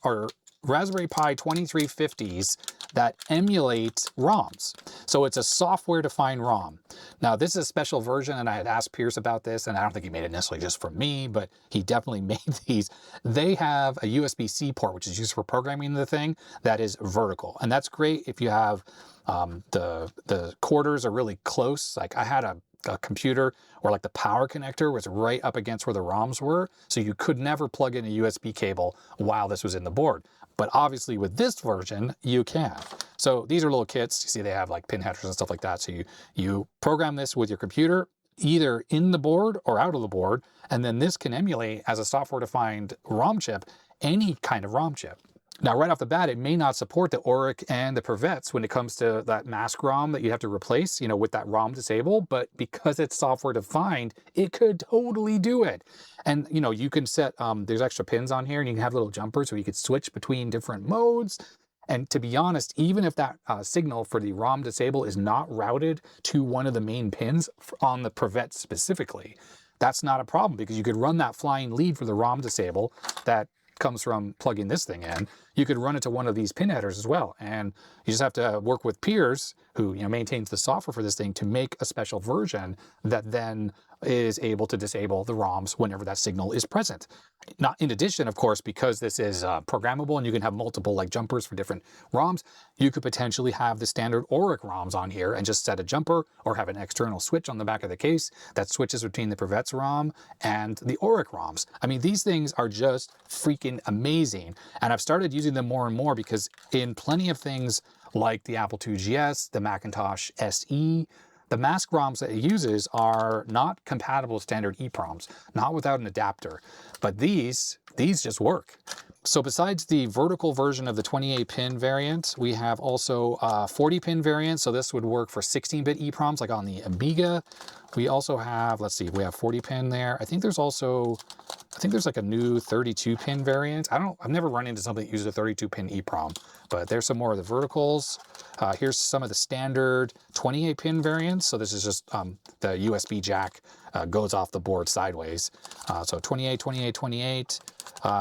Raspberry Pi 2350s that emulate ROMs. So it's a software-defined ROM. Now, this is a special version, and I had asked Pierce about this, and I don't think he made it necessarily just for me, but he definitely made these. They have a USB-C port, which is used for programming the thing, that is vertical. And that's great if you have the quarters are really close. Like I had a computer where like the power connector was right up against where the ROMs were, so you could never plug in a USB cable while this was in the board. But obviously with this version, you can. So these are little kits. You see they have like pin headers and stuff like that. So you program this with your computer, either in the board or out of the board, and then this can emulate as a software-defined ROM chip, any kind of ROM chip. Now, right off the bat, it may not support the Auric and the Prevets when it comes to that mask ROM that you have to replace, with that ROM disable, but because it's software defined, it could totally do it. And, you can set, there's extra pins on here and you can have little jumpers so you could switch between different modes. And to be honest, even if that signal for the ROM disable is not routed to one of the main pins on the Prevets specifically, that's not a problem because you could run that flying lead for the ROM disable that comes from plugging this thing in. You could run it to one of these pin headers as well. And you just have to work with Piers who maintains the software for this thing to make a special version that then is able to disable the ROMs whenever that signal is present. Not in addition, of course, because this is programmable and you can have multiple like jumpers for different ROMs, you could potentially have the standard ORIC ROMs on here and just set a jumper or have an external switch on the back of the case that switches between the Prevets ROM and the ORIC ROMs. I mean, these things are just freaking amazing. And I've started using them more and more because in plenty of things like the Apple II GS, the Macintosh SE, the mask ROMs that it uses are not compatible with standard EEPROMs, not without an adapter. But these just work. So besides the vertical version of the 28-pin variant, we have also 40-pin variant. So this would work for 16-bit EEPROMs like on the Amiga. We also have, let's see, we have 40-pin there. I think there's like a new 32-pin variant. I've never run into something that uses a 32-pin EEPROM, but there's some more of the verticals. Here's some of the standard 28-pin variants. So this is just the USB jack goes off the board sideways. So 28, 28, 28.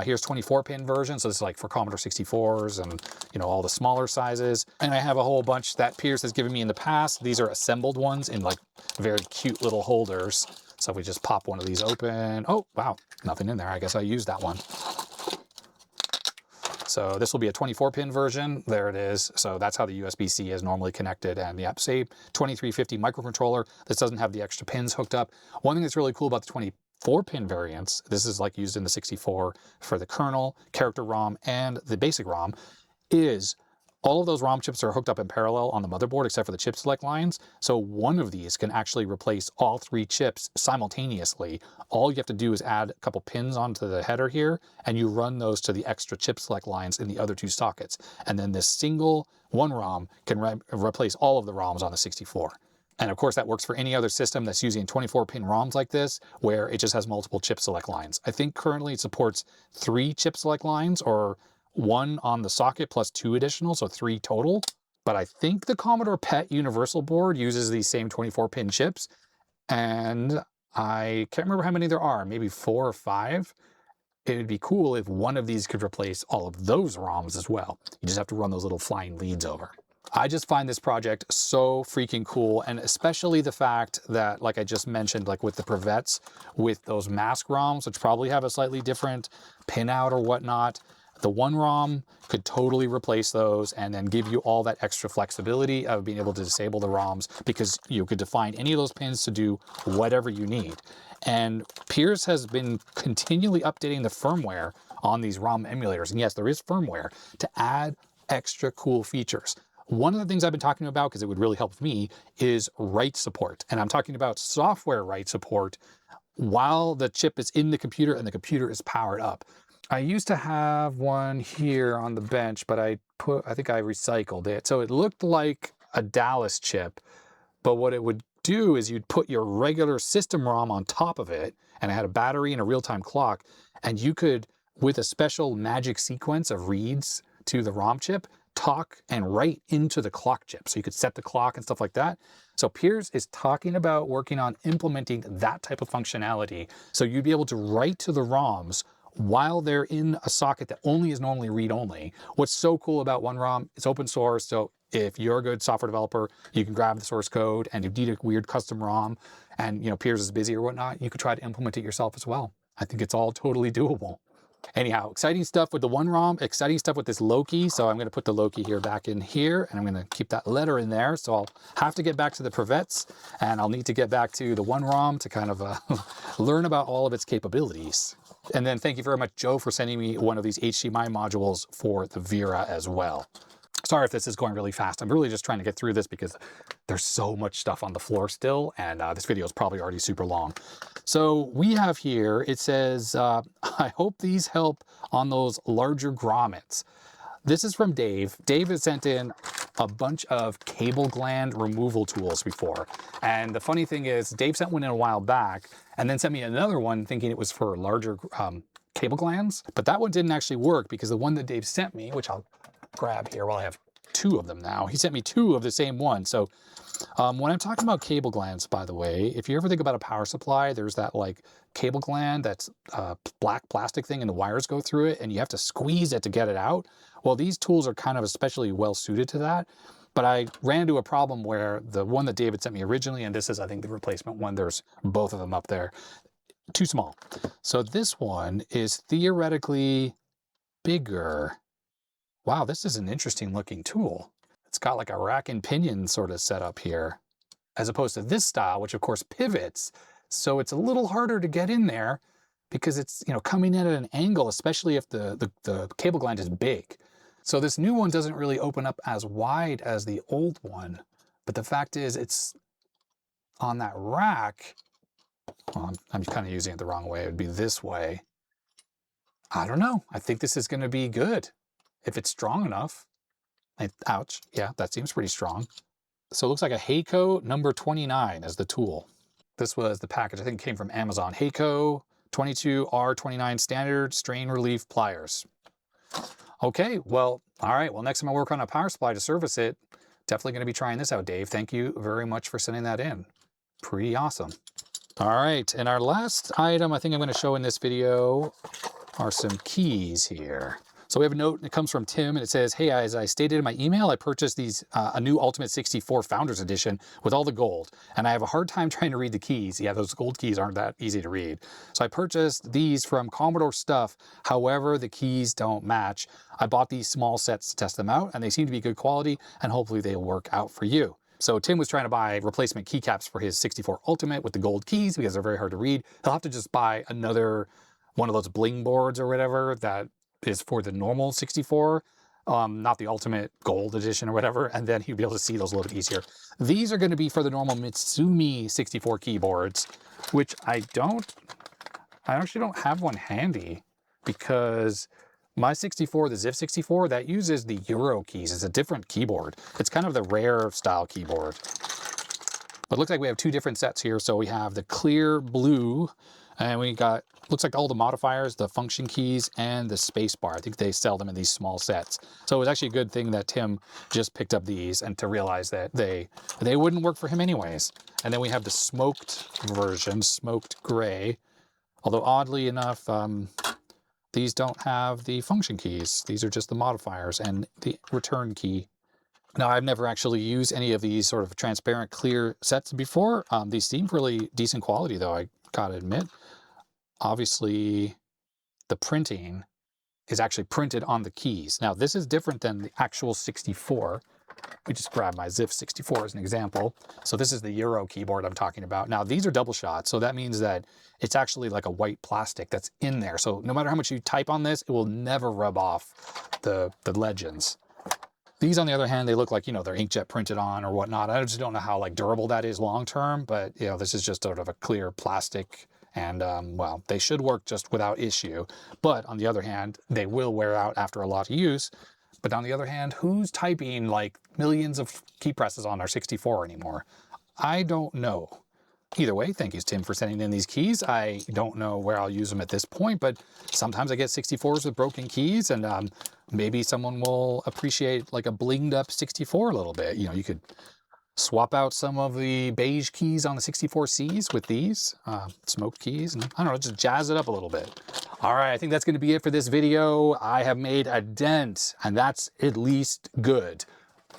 Here's 24-pin version. So this is like for Commodore 64s and all the smaller sizes. And I have a whole bunch that Piers has given me in the past. These are assembled ones in like very cute little holders. So if we just pop one of these open, oh wow, nothing in there. I guess I used that one. So this will be a 24-pin version. There it is. So that's how the USB-C is normally connected. And the say 2350 microcontroller. This doesn't have the extra pins hooked up. One thing that's really cool about the 24-pin variants, this is like used in the 64 for the kernel, character ROM, and the basic ROM, is all of those ROM chips are hooked up in parallel on the motherboard except for the chip select lines. So one of these can actually replace all 3 chips simultaneously. All you have to do is add a couple pins onto the header here, and you run those to the extra chip select lines in the other 2 sockets. And then this single one ROM can replace all of the ROMs on the 64. And of course that works for any other system that's using 24-pin ROMs like this, where it just has multiple chip select lines. I think currently it supports 3 chip select lines, or 1 on the socket plus 2 additional, so 3 total. But I think the Commodore PET Universal board uses these same 24-pin chips, and I can't remember how many there are, maybe 4 or 5. It would be cool if one of these could replace all of those ROMs as well. You just have to run those little flying leads over. I just find this project so freaking cool, and especially the fact that, like I just mentioned, like with the Prevets, with those mask ROMs, which probably have a slightly different pinout or whatnot, the one ROM could totally replace those and then give you all that extra flexibility of being able to disable the ROMs, because you could define any of those pins to do whatever you need. And Piers has been continually updating the firmware on these ROM emulators. And yes, there is firmware to add extra cool features. One of the things I've been talking about, because it would really help me, is write support. And I'm talking about software write support while the chip is in the computer and the computer is powered up. I used to have one here on the bench, but I think I recycled it. So it looked like a Dallas chip, but what it would do is you'd put your regular system ROM on top of it, and it had a battery and a real-time clock, and you could, with a special magic sequence of reads to the ROM chip, talk and write into the clock chip. So you could set the clock and stuff like that. So Piers is talking about working on implementing that type of functionality. So you'd be able to write to the ROMs while they're in a socket that only is normally read-only. What's so cool about OneROM, it's open source, so if you're a good software developer, you can grab the source code, and if you need a weird custom ROM and Piers is busy or whatnot, you could try to implement it yourself as well. I think it's all totally doable. Anyhow, exciting stuff with the OneROM, exciting stuff with this Loki. So I'm going to put the Loki here back in here, and I'm going to keep that letter in there. So I'll have to get back to the Prevets, and I'll need to get back to the OneROM to kind of learn about all of its capabilities. And then thank you very much, Joe, for sending me one of these HDMI modules for the VERA as well. Sorry if this is going really fast. I'm really just trying to get through this because there's so much stuff on the floor still, and this video is probably already super long. So we have here, it says, I hope these help on those larger grommets. This is from Dave. Dave has sent in a bunch of cable gland removal tools before. And the funny thing is, Dave sent one in a while back and then sent me another one thinking it was for larger cable glands. But that one didn't actually work, because the one that Dave sent me, which I'll grab here while I have 2 of them now. He sent me 2 of the same one. So when I'm talking about cable glands, by the way, if you ever think about a power supply, there's that like cable gland that's a black plastic thing and the wires go through it and you have to squeeze it to get it out. Well, these tools are kind of especially well suited to that. But I ran into a problem where the one that David sent me originally, and this is, I think, the replacement one, there's both of them up there, too small. So this one is theoretically bigger. Wow, this is an interesting looking tool. It's got like a rack and pinion sort of setup here, as opposed to this style, which of course pivots. So it's a little harder to get in there because it's, you know, coming in at an angle, especially if the cable gland is big. So this new one doesn't really open up as wide as the old one. But the fact is it's on that rack. Well, I'm kind of using it the wrong way. It would be this way. I don't know. I think this is going to be good if it's strong enough. Ouch. Yeah, that seems pretty strong. So it looks like a Heiko number 29 as the tool. This was the package. I think it came from Amazon. Heiko 22R29 standard strain relief pliers. Okay, well, all right. Well, next time I work on a power supply to service it, definitely going to be trying this out, Dave. Thank you very much for sending that in. Pretty awesome. All right, and our last item I think I'm going to show in this video are some keys here. So we have a note, and it comes from Tim, and it says, hey, as I stated in my email, I purchased these a new Ultimate 64 Founders Edition with all the gold, and I have a hard time trying to read the keys. Yeah, those gold keys aren't that easy to read. So I purchased these from Commodore Stuff. However, the keys don't match. I bought these small sets to test them out, and they seem to be good quality, and hopefully they'll work out for you. So Tim was trying to buy replacement keycaps for his 64 Ultimate with the gold keys because they're very hard to read. He'll have to just buy another one of those bling boards or whatever that is for the normal 64, not the Ultimate Gold Edition or whatever, and then he'll be able to see those a little bit easier. These are going to be for the normal Mitsumi 64 keyboards, which I actually don't have one handy because my 64, the Ziv 64, that uses the Euro keys. It's a different keyboard. It's kind of the rare style keyboard. But it looks like we have two different sets here. So we have the clear blue, and we got, looks like all the modifiers, the function keys, and the space bar. I think they sell them in these small sets. So it was actually a good thing that Tim just picked up these and to realize that they wouldn't work for him anyways. And then we have the smoked version, smoked gray. Although oddly enough, these don't have the function keys. These are just the modifiers and the return key. Now, I've never actually used any of these sort of transparent clear sets before. These seem really decent quality though, I gotta admit. Obviously, the printing is actually printed on the keys. Now, this is different than the actual 64. We just grab my Ziv 64 as an example. So this is the Euro keyboard I'm talking about. Now, these are double shot, so that means that it's actually like a white plastic that's in there. So no matter how much you type on this, it will never rub off the legends. These, on the other hand, they look like, you know, they're inkjet printed on or whatnot. I just don't know how like durable that is long term, but you know, this is just sort of a clear plastic. And well, they should work just without issue. But on the other hand, they will wear out after a lot of use. But on the other hand, who's typing like millions of key presses on our 64 anymore? I don't know. Either way, thank you, Tim, for sending in these keys. I don't know where I'll use them at this point, but sometimes I get 64s with broken keys, and maybe someone will appreciate like a blinged up 64 a little bit. You know, you could swap out some of the beige keys on the 64Cs with these smoked keys, and I don't know, just jazz it up a little bit. All right, I think that's going to be it for this video. I have made a dent, and that's at least good.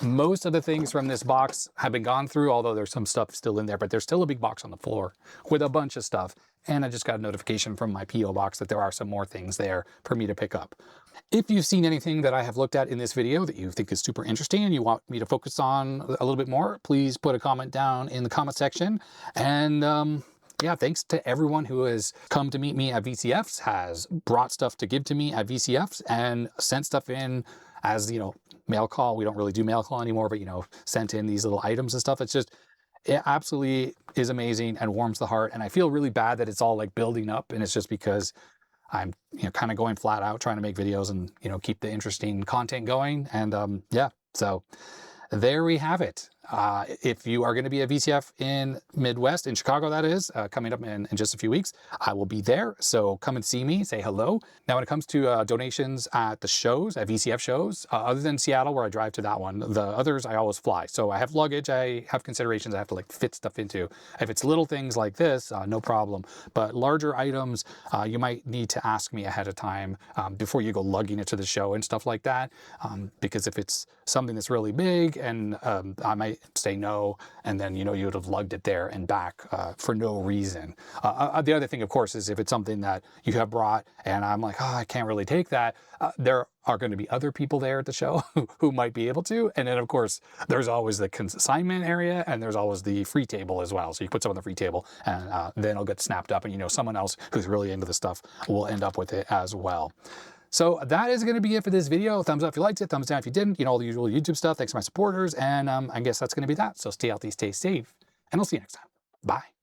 Most of the things from this box have been gone through, although there's some stuff still in there, but there's still a big box on the floor with a bunch of stuff. And I just got a notification from my P.O. box that there are some more things there for me to pick up. If you've seen anything that I have looked at in this video that you think is super interesting and you want me to focus on a little bit more, please put a comment down in the comment section. And yeah, thanks to everyone who has come to meet me at VCFs, has brought stuff to give to me at VCFs, and sent stuff in as, you know, mail call. We don't really do mail call anymore, but, you know, sent in these little items and stuff. It's just, it absolutely is amazing and warms the heart. And I feel really bad that it's all like building up, and it's just because I'm, you know, kind of going flat out trying to make videos and, you know, keep the interesting content going. And yeah, so there we have it. If you are going to be a VCF in Midwest, in Chicago that is, coming up in just a few weeks, I will be there. So come and see me, say hello. Now when it comes to donations at the shows, at VCF shows, other than Seattle where I drive to that one, the others I always fly. So I have luggage, I have considerations I have to like fit stuff into. If it's little things like this, no problem. But larger items, you might need to ask me ahead of time before you go lugging it to the show and stuff like that. Because if it's something that's really big and I might say no, and then, you know, you would have lugged it there and back for no reason. The other thing, of course, is if it's something that you have brought and I'm like, oh, I can't really take that, there are going to be other people there at the show who might be able to. And then, of course, there's always the consignment area and there's always the free table as well. So you put some on the free table and then it'll get snapped up and, you know, someone else who's really into the stuff will end up with it as well. So that is going to be it for this video. Thumbs up if you liked it, thumbs down if you didn't. You know, all the usual YouTube stuff. Thanks to my supporters. And I guess that's going to be that. So stay healthy, stay safe, and I'll see you next time. Bye.